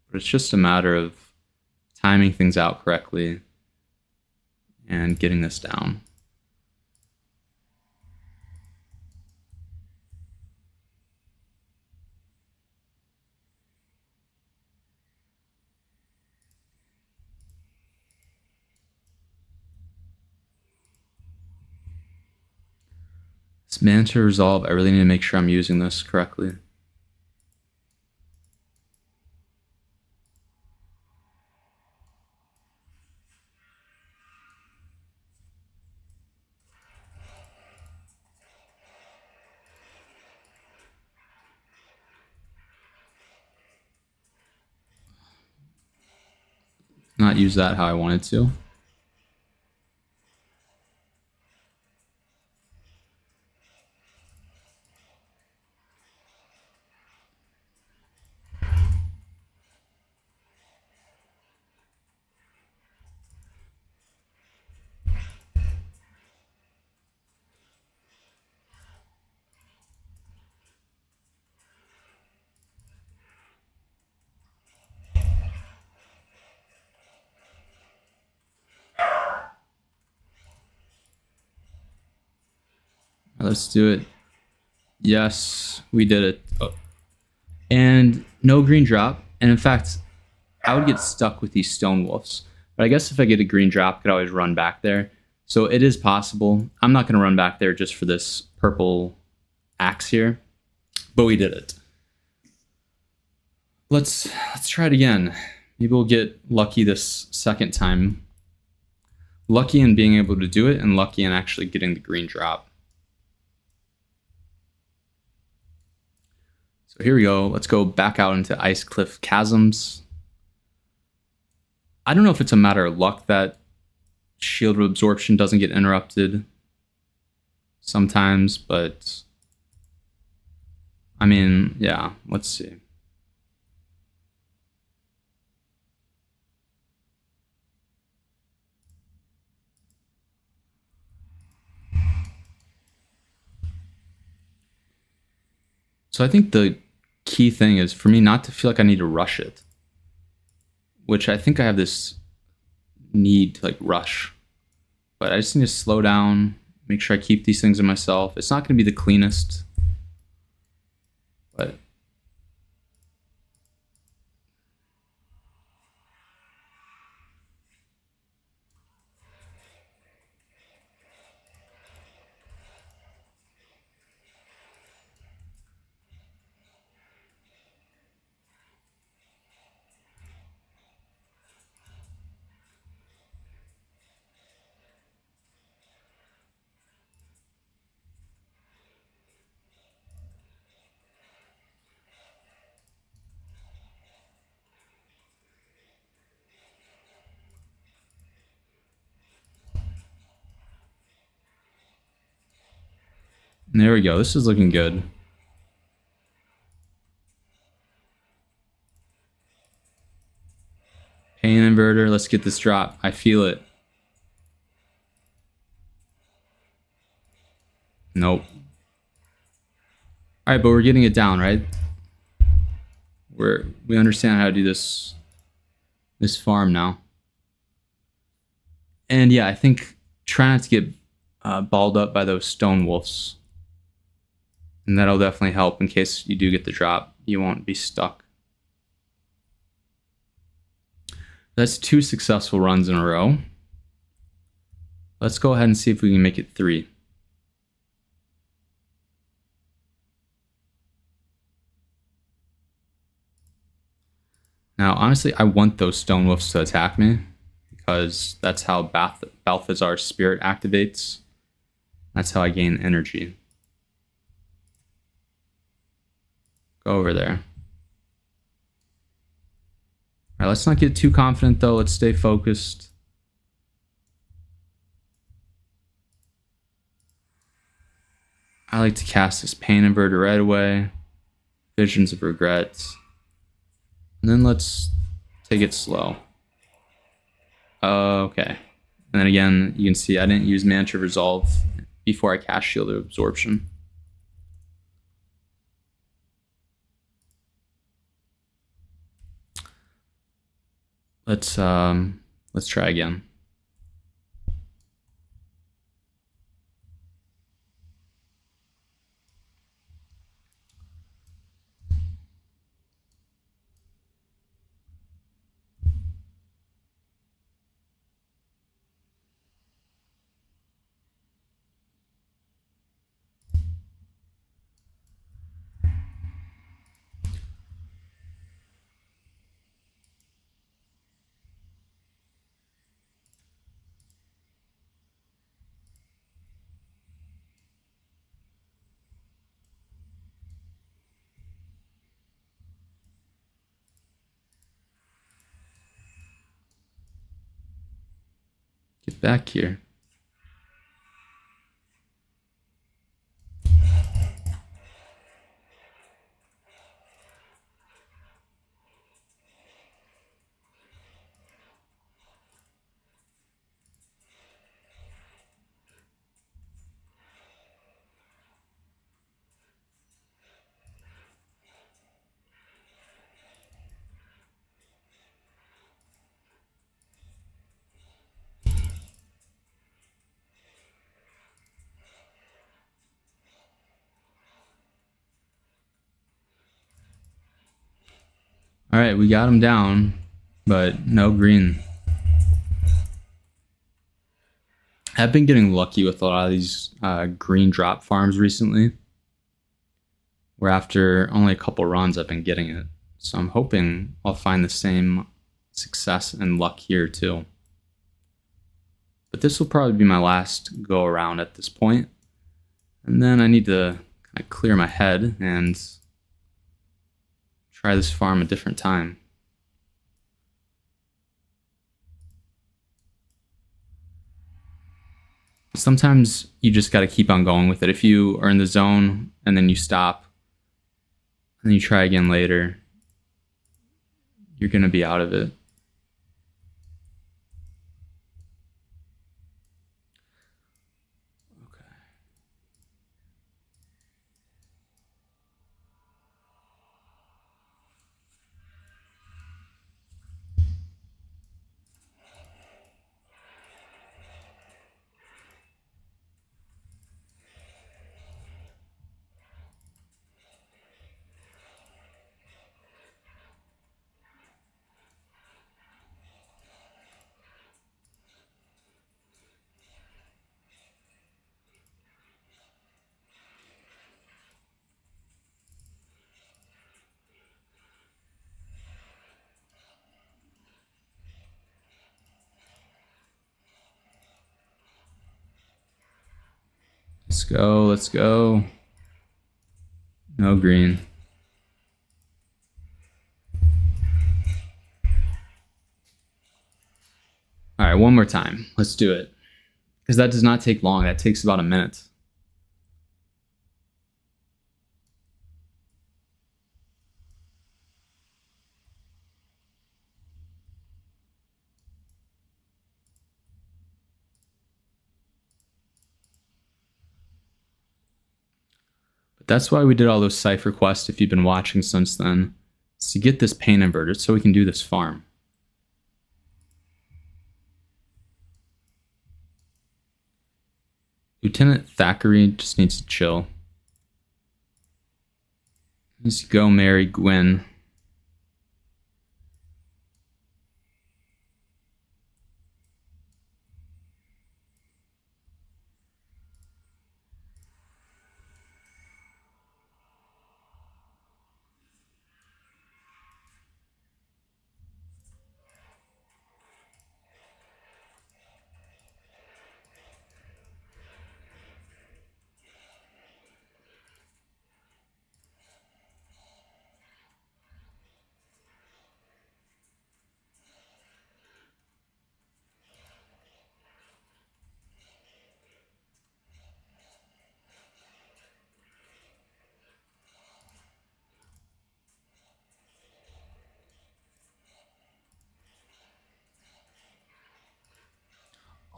But it's just a matter of timing things out correctly and getting this down. This Mantra Resolve, I really need to make sure I'm using this correctly. Not use that how I wanted to. Let's do it. Yes, we did it. Oh. And no green drop. And in fact, I would get stuck with these stone wolves. But I guess if I get a green drop, I could always run back there. So it is possible. I'm not going to run back there just for this purple axe here. But we did it. Let's try it again. Maybe we'll get lucky this second time. Lucky in being able to do it, and lucky in actually getting the green drop. So here we go. Let's go back out into Ice Cliff Chasms. I don't know if it's a matter of luck that Shield of Absorption doesn't get interrupted sometimes, but I mean, yeah, let's see. So I think the key thing is for me not to feel like I need to rush it, which I think I have this need to like rush, but I just need to slow down, make sure I keep these things in myself. It's not going to be the cleanest, but There we go. This is looking good. Pain inverter. Let's get this drop. I feel it. Nope. All right, but we're getting it down, right? We understand how to do this farm now. And yeah, I think try not to get balled up by those stone wolves. And that'll definitely help in case you do get the drop. You won't be stuck. That's 2 successful runs in a row. Let's go ahead and see if we can make it 3. Now, honestly, I want those stone wolves to attack me because that's how Balthazar's spirit activates. That's how I gain energy. Go over there. All right, let's not get too confident though. Let's stay focused. I like to cast this pain inverter right away. Visions of regrets. And then let's take it slow. Okay. And then again, you can see I didn't use Mantra Resolve before I cast Shield of Absorption. Let's try again. Get back here. All right, we got him down, but no green. I've been getting lucky with a lot of these green drop farms recently, where after only a couple runs I've been getting it. So I'm hoping I'll find the same success and luck here too. But this will probably be my last go around at this point. And then I need to kind of clear my head and try this farm a different time. Sometimes you just got to keep on going with it. If you are in the zone and then you stop and you try again later, you're going to be out of it. Let's go, let's go. No green. All right, one more time. Let's do it. Because that does not take long. That takes about a minute. that's why we did all those cipher quests, if you've been watching since then, is to get this pain inverter so we can do this farm. Lieutenant Thackeray just needs to chill. Let's go marry Gwen.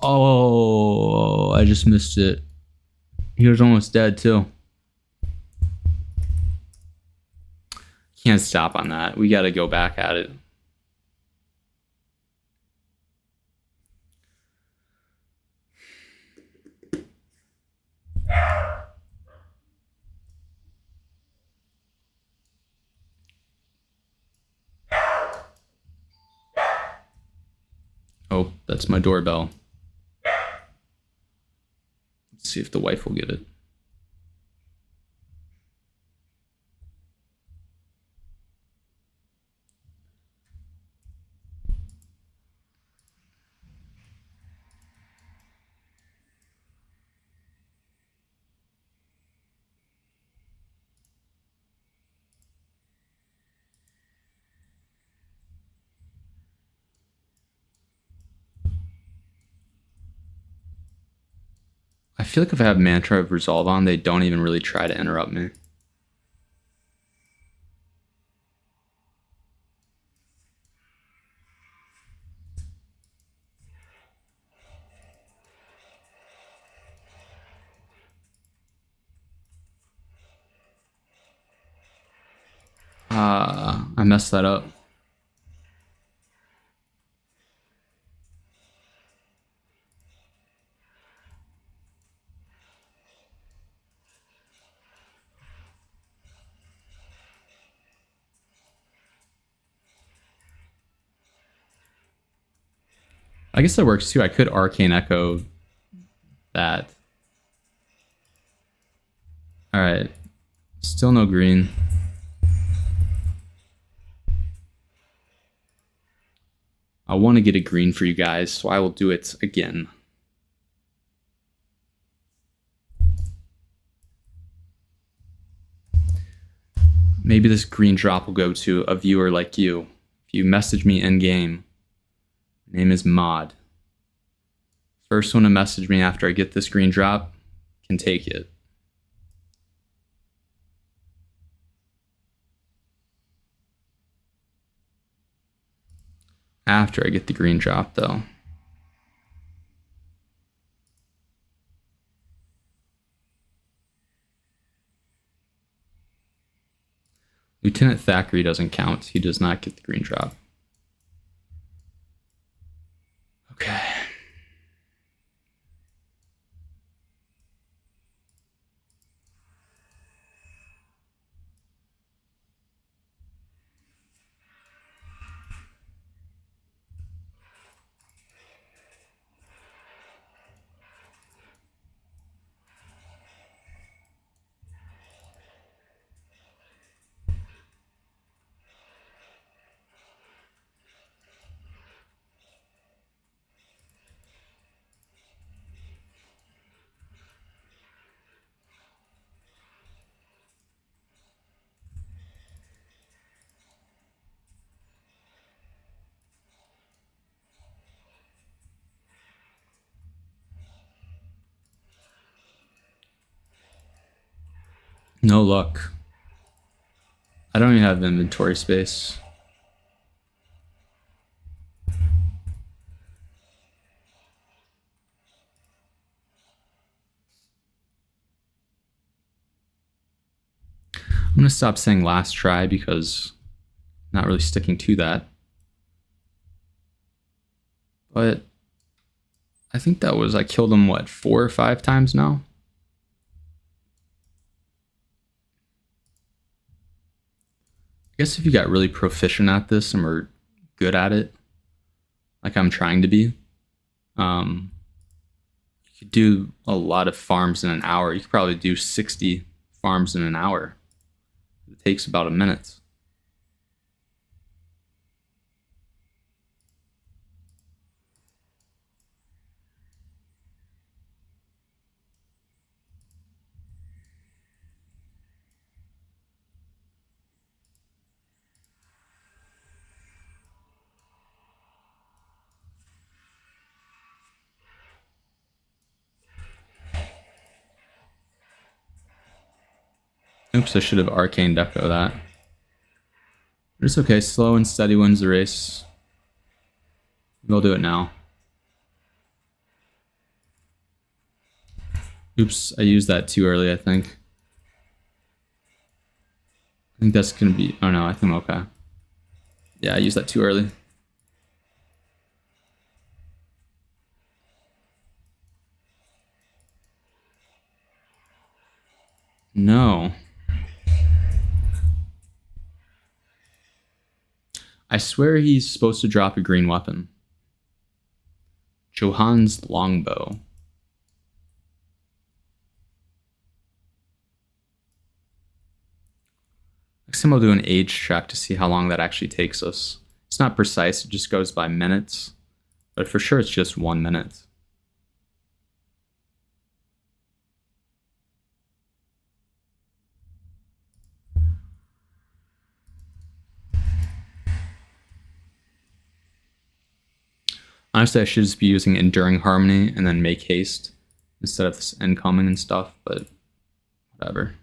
Oh, I just missed it. He was almost dead too. Can't stop on that. We got to go back at it. Oh, that's my doorbell. Let's see if the wife will get it. I feel like if I have Mantra of Resolve on, they don't even really try to interrupt me. I messed that up. I guess that works too. I could Arcane Echo that. Alright. Still no green. I want to get a green for you guys, so I will do it again. Maybe this green drop will go to a viewer like you. If you message me in game, my name is Mod. First one to message me after I get this green drop can take it. After I get the green drop, though. Lieutenant Thackeray doesn't count. He does not get the green drop. Okay. No luck. I don't even have inventory space. stop saying last try because I'm not really sticking to that. But I think that was, I killed him, what, 4 or 5 times now? I guess if you got really proficient at this and were good at it, like I'm trying to be, you could do a lot of farms in an hour. You could probably do 60 farms in an hour. It takes about a minute. Oops, I should have arcane deco that. But it's okay, slow and steady wins the race. We'll do it now. Oops, I used that too early, I think. I think that's gonna be, oh no, I think I'm okay. Yeah, I used that too early. No. I swear he's supposed to drop a green weapon. Johon's Longbow. Next time I'll do an age check to see how long that actually takes us. It's not precise, it just goes by minutes. But for sure it's just 1 minute. Honestly, I should just be using Enduring Harmony and then Make Haste instead of this Incoming and stuff, but whatever.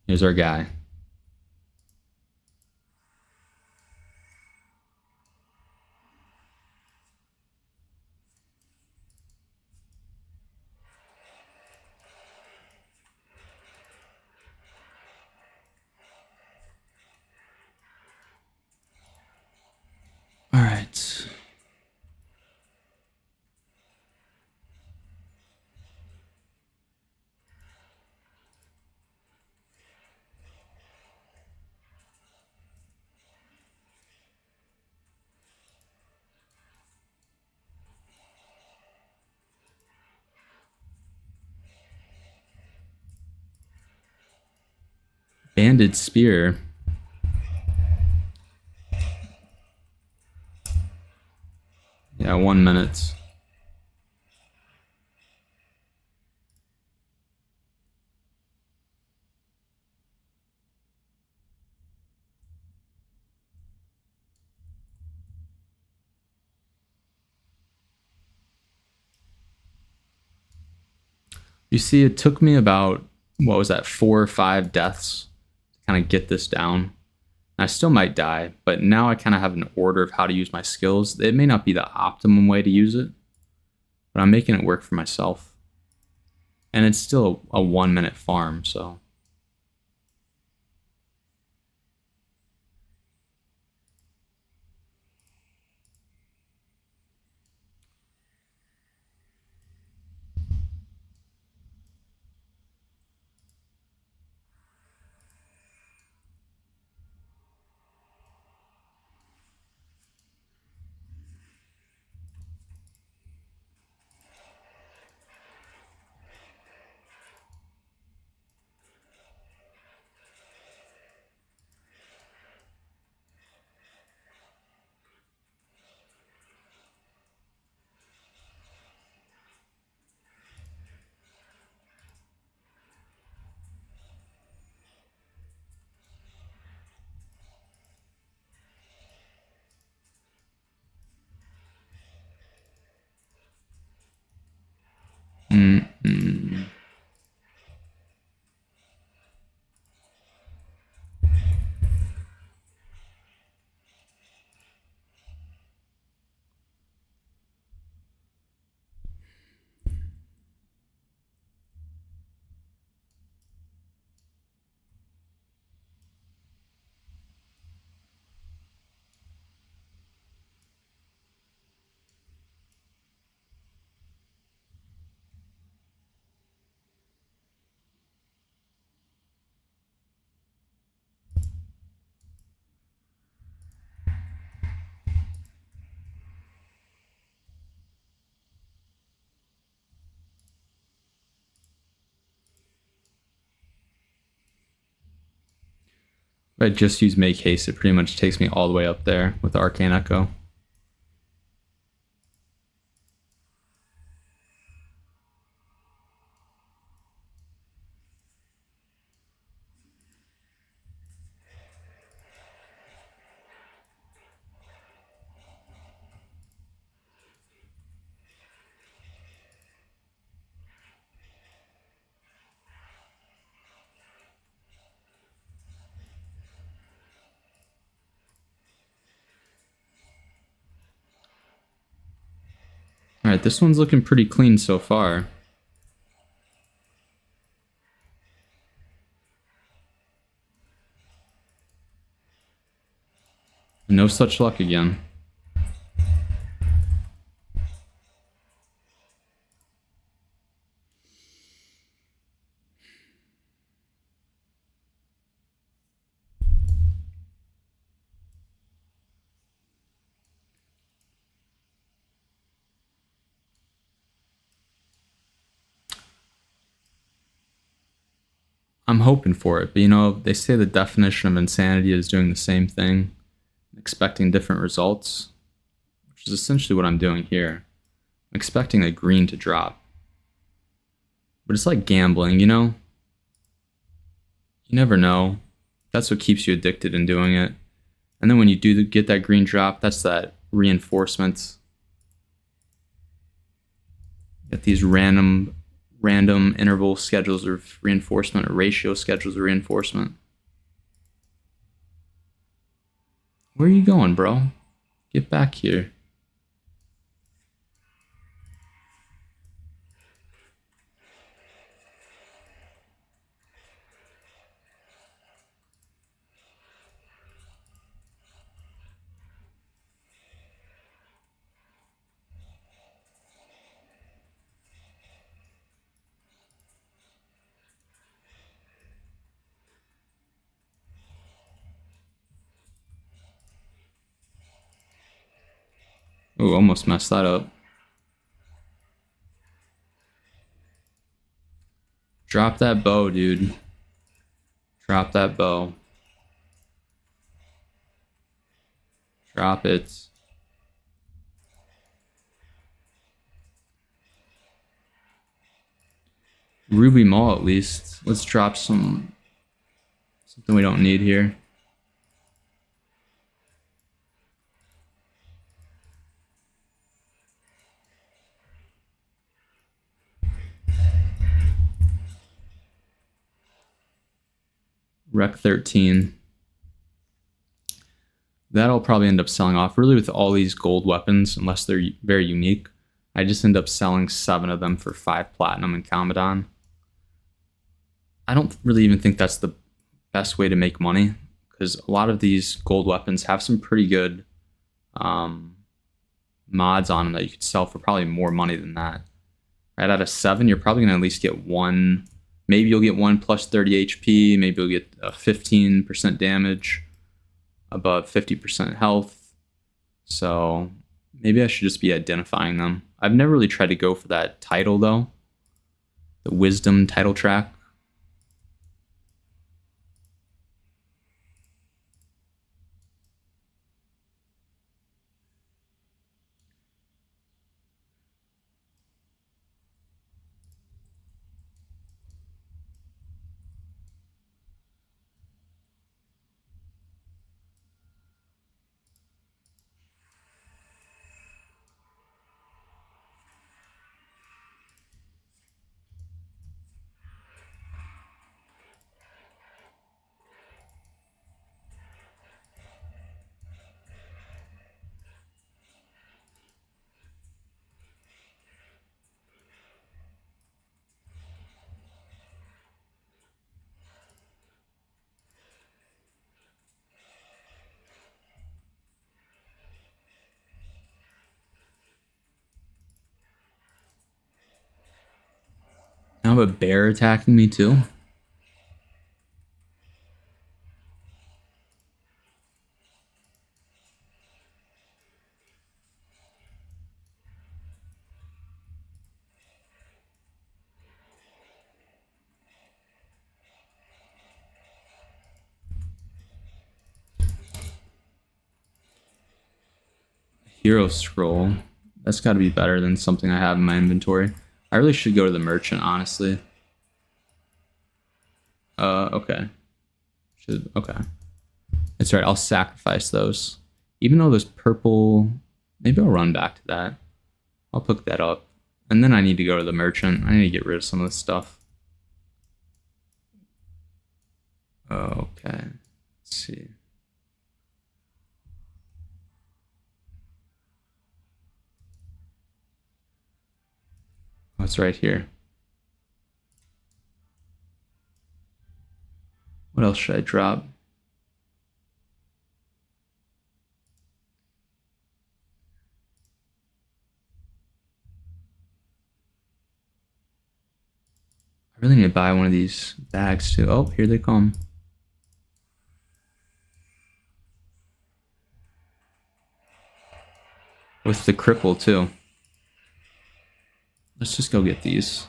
Here's our guy. All right. Banded Spear. Yeah, 1 minute. You see, it took me about, what was that, 4 or 5 deaths to kind of get this down. I still might die, but now I kind of have an order of how to use my skills. It may not be the optimum way to use it, but I'm making it work for myself. And it's still a 1 minute farm, so. Mm-mm. If I just use Make Haste, it pretty much takes me all the way up there with Arcane Echo. Alright, this one's looking pretty clean so far. No such luck again. I'm hoping for it, but you know, they say the definition of insanity is doing the same thing, expecting different results, which is essentially what I'm doing here. I'm expecting a green to drop. But it's like gambling, you know? You never know. That's what keeps you addicted in doing it. And then when you do get that green drop, that's that reinforcement. Get these random interval schedules of reinforcement or ratio schedules of reinforcement. Where are you going, bro? Get back here. Oh, almost messed that up. Drop that bow, dude. Drop that bow. Drop it. Ruby Maul at least. Let's drop something we don't need here. Rec 13. That'll probably end up selling off. Really, with all these gold weapons, unless they're very unique, I just end up selling 7 of them for 5 platinum in Commandant. I don't really even think that's the best way to make money, because a lot of these gold weapons have some pretty good mods on them that you could sell for probably more money than that. Right, out of 7, you're probably going to at least get 1. Maybe you'll get 1 plus 30 HP. Maybe you'll get a 15% damage above 50% health. So maybe I should just be identifying them. I've never really tried to go for that title though. The wisdom title track. Now I have a bear attacking me too. Hero scroll. That's got to be better than something I have in my inventory. I really should go to the merchant, honestly. Okay. Okay. That's right, I'll sacrifice those. Even though those purple... Maybe I'll run back to that. I'll pick that up. And then I need to go to the merchant. I need to get rid of some of this stuff. Okay. Let's see. Oh, it's right here. What else should I drop? I really need to buy one of these bags too. Oh, here they come. With the cripple too. Let's just go get these.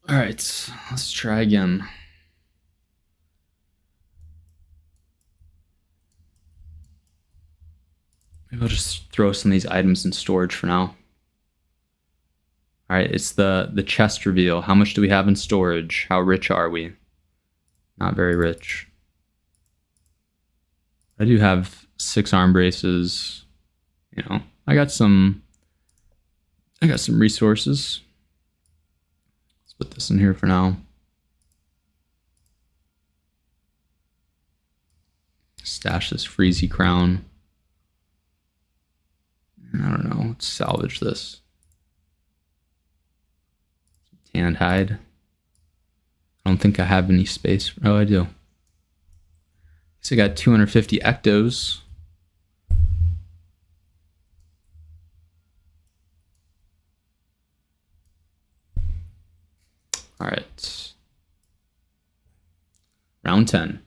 All right, let's try again. Maybe I'll just throw some of these items in storage for now. All right, it's the chest reveal. How much do we have in storage? How rich are we? Not very rich. I do have 6 arm braces. You know, I got some resources. Let's put this in here for now. Stash this Freezy crown. I don't know. Let's salvage this. Tanned hide. I don't think I have any space. Oh, I do. So I got 250 ectos. All right. Round 10.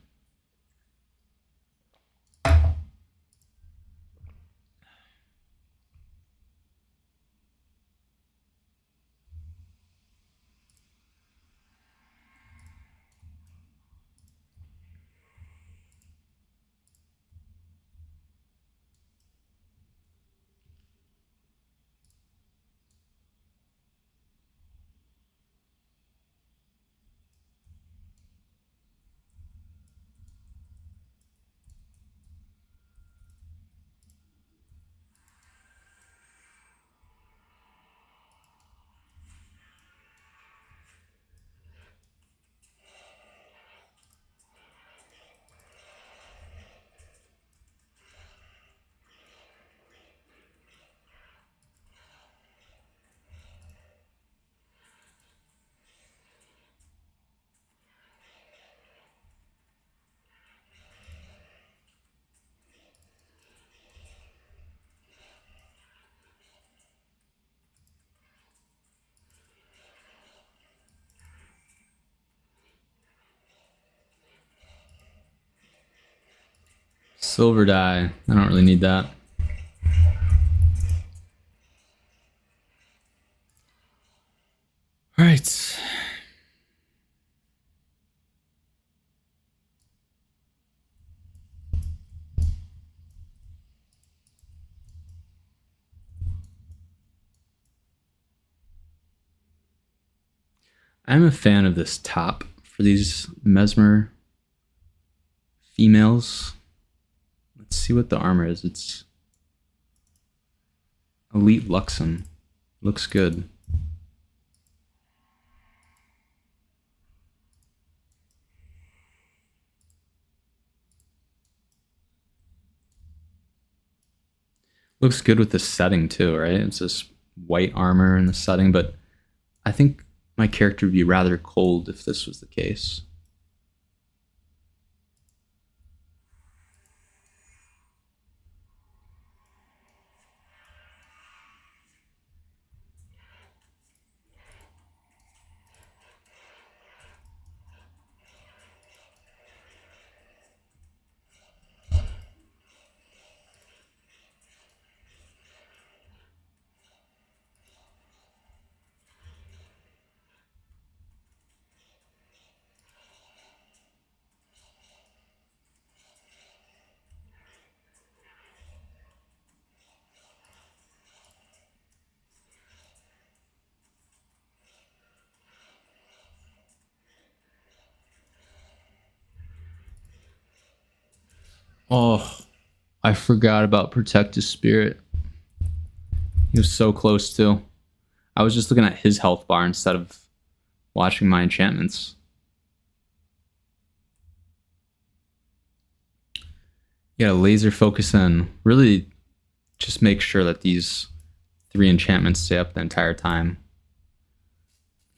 Silver dye. I don't really need that. All right. I'm a fan of this top for these Mesmer females. Let's see what the armor is. It's Elite Luxem. Looks good. Looks good with the setting too, right? It's this white armor in the setting, but I think my character would be rather cold if this was the case. Oh, I forgot about Protect His Spirit. He was so close too. I was just looking at his health bar instead of watching my enchantments. You gotta laser focus in. Really just make sure that these 3 enchantments stay up the entire time.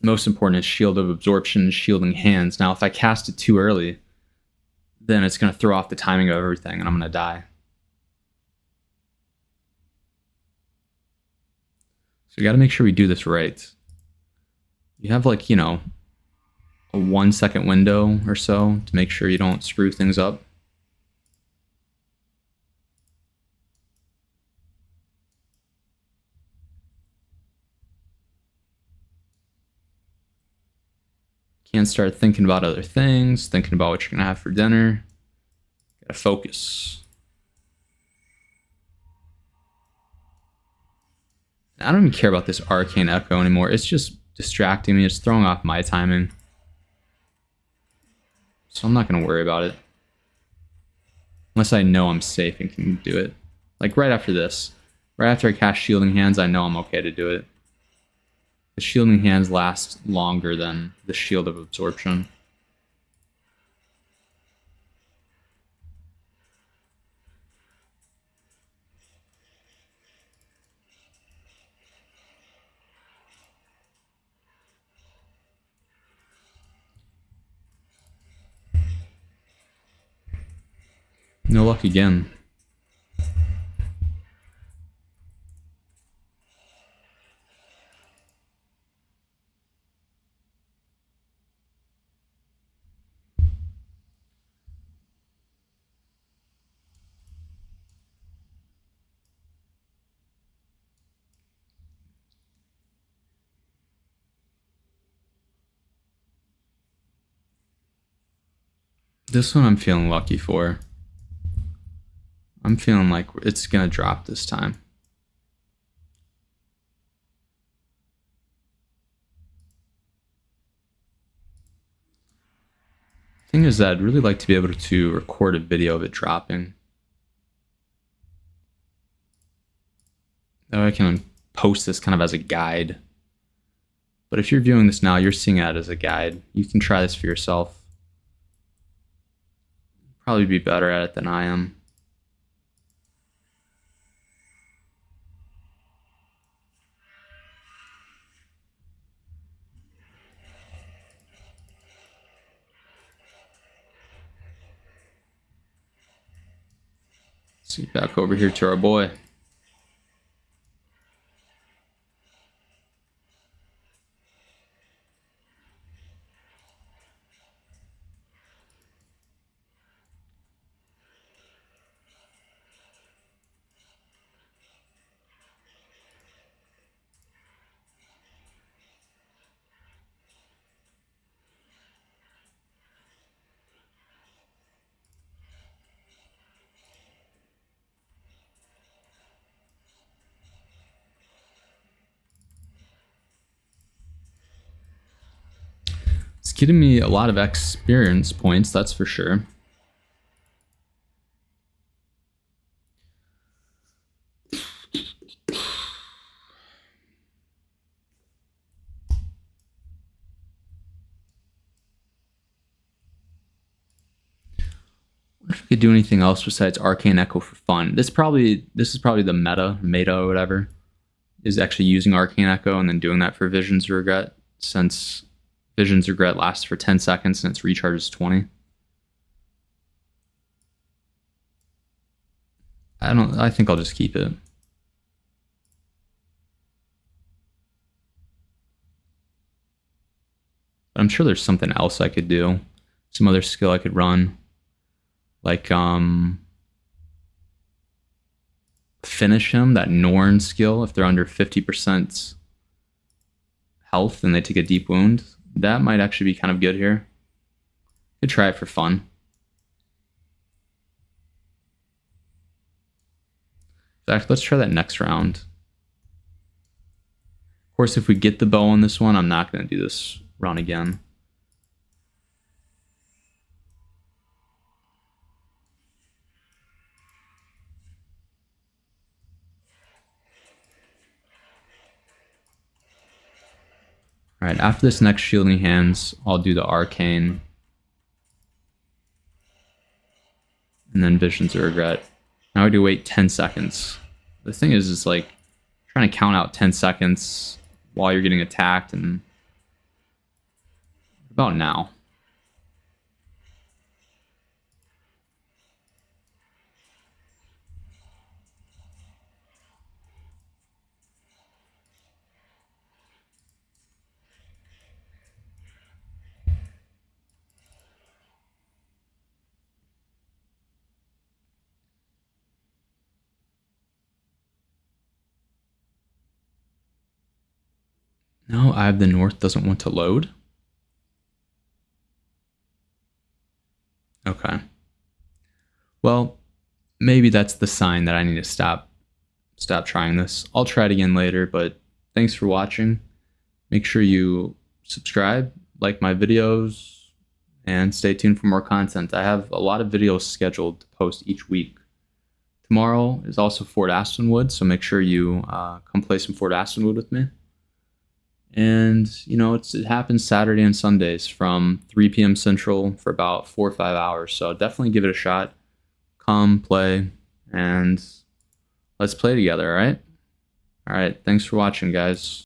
Most important is Shield of Absorption, Shielding Hands. Now, if I cast it too early, then it's going to throw off the timing of everything, and I'm going to die. So you got to make sure we do this right. You have like, you know, a 1 second window or so to make sure you don't screw things up. Can't start thinking about other things, thinking about what you're going to have for dinner. Gotta focus. I don't even care about this Arcane Echo anymore. It's just distracting me. It's throwing off my timing. So I'm not going to worry about it. Unless I know I'm safe and can do it. Like right after this. Right after I cast Shielding Hands, I know I'm okay to do it. The Shielding Hands last longer than the Shield of Absorption. No luck again. This one I'm feeling lucky for. I'm feeling like it's gonna drop this time. Thing is that I'd really like to be able to record a video of it dropping. That way I can post this kind of as a guide. But if you're viewing this now, you're seeing it as a guide. You can try this for yourself. Probably be better at it than I am. Let's get back over here to our boy. It's getting me a lot of experience points, that's for sure. What if we could do anything else besides Arcane Echo for fun? This is probably the meta or whatever, is actually using Arcane Echo and then doing that for Visions of Regret, since Visions of Regret lasts for 10 seconds and its recharge is 20. I think I'll just keep it. But I'm sure there's something else I could do. Some other skill I could run. Like, finish him, that Norn skill, if they're under 50% health and they take a deep wound. That might actually be kind of good here. Could try it for fun. In fact, let's try that next round. Of course, if we get the bow on this one, I'm not going to do this run again. All right, after this next Shielding Hands, I'll do the Arcane. And then Visions of Regret. Now I do wait 10 seconds. The thing is like trying to count out 10 seconds while you're getting attacked, and about now. No, I have the North doesn't want to load. Okay. Well, maybe that's the sign that I need to stop trying this. I'll try it again later, but thanks for watching. Make sure you subscribe, like my videos, and stay tuned for more content. I have a lot of videos scheduled to post each week. Tomorrow is also Fort Astonwood, so make sure you come play some Fort Astonwood with me. And, you know, it happens Saturday and Sundays from 3 p.m. Central for about 4 or 5 hours. So definitely give it a shot. Come, play, and let's play together, all right? All right, thanks for watching, guys.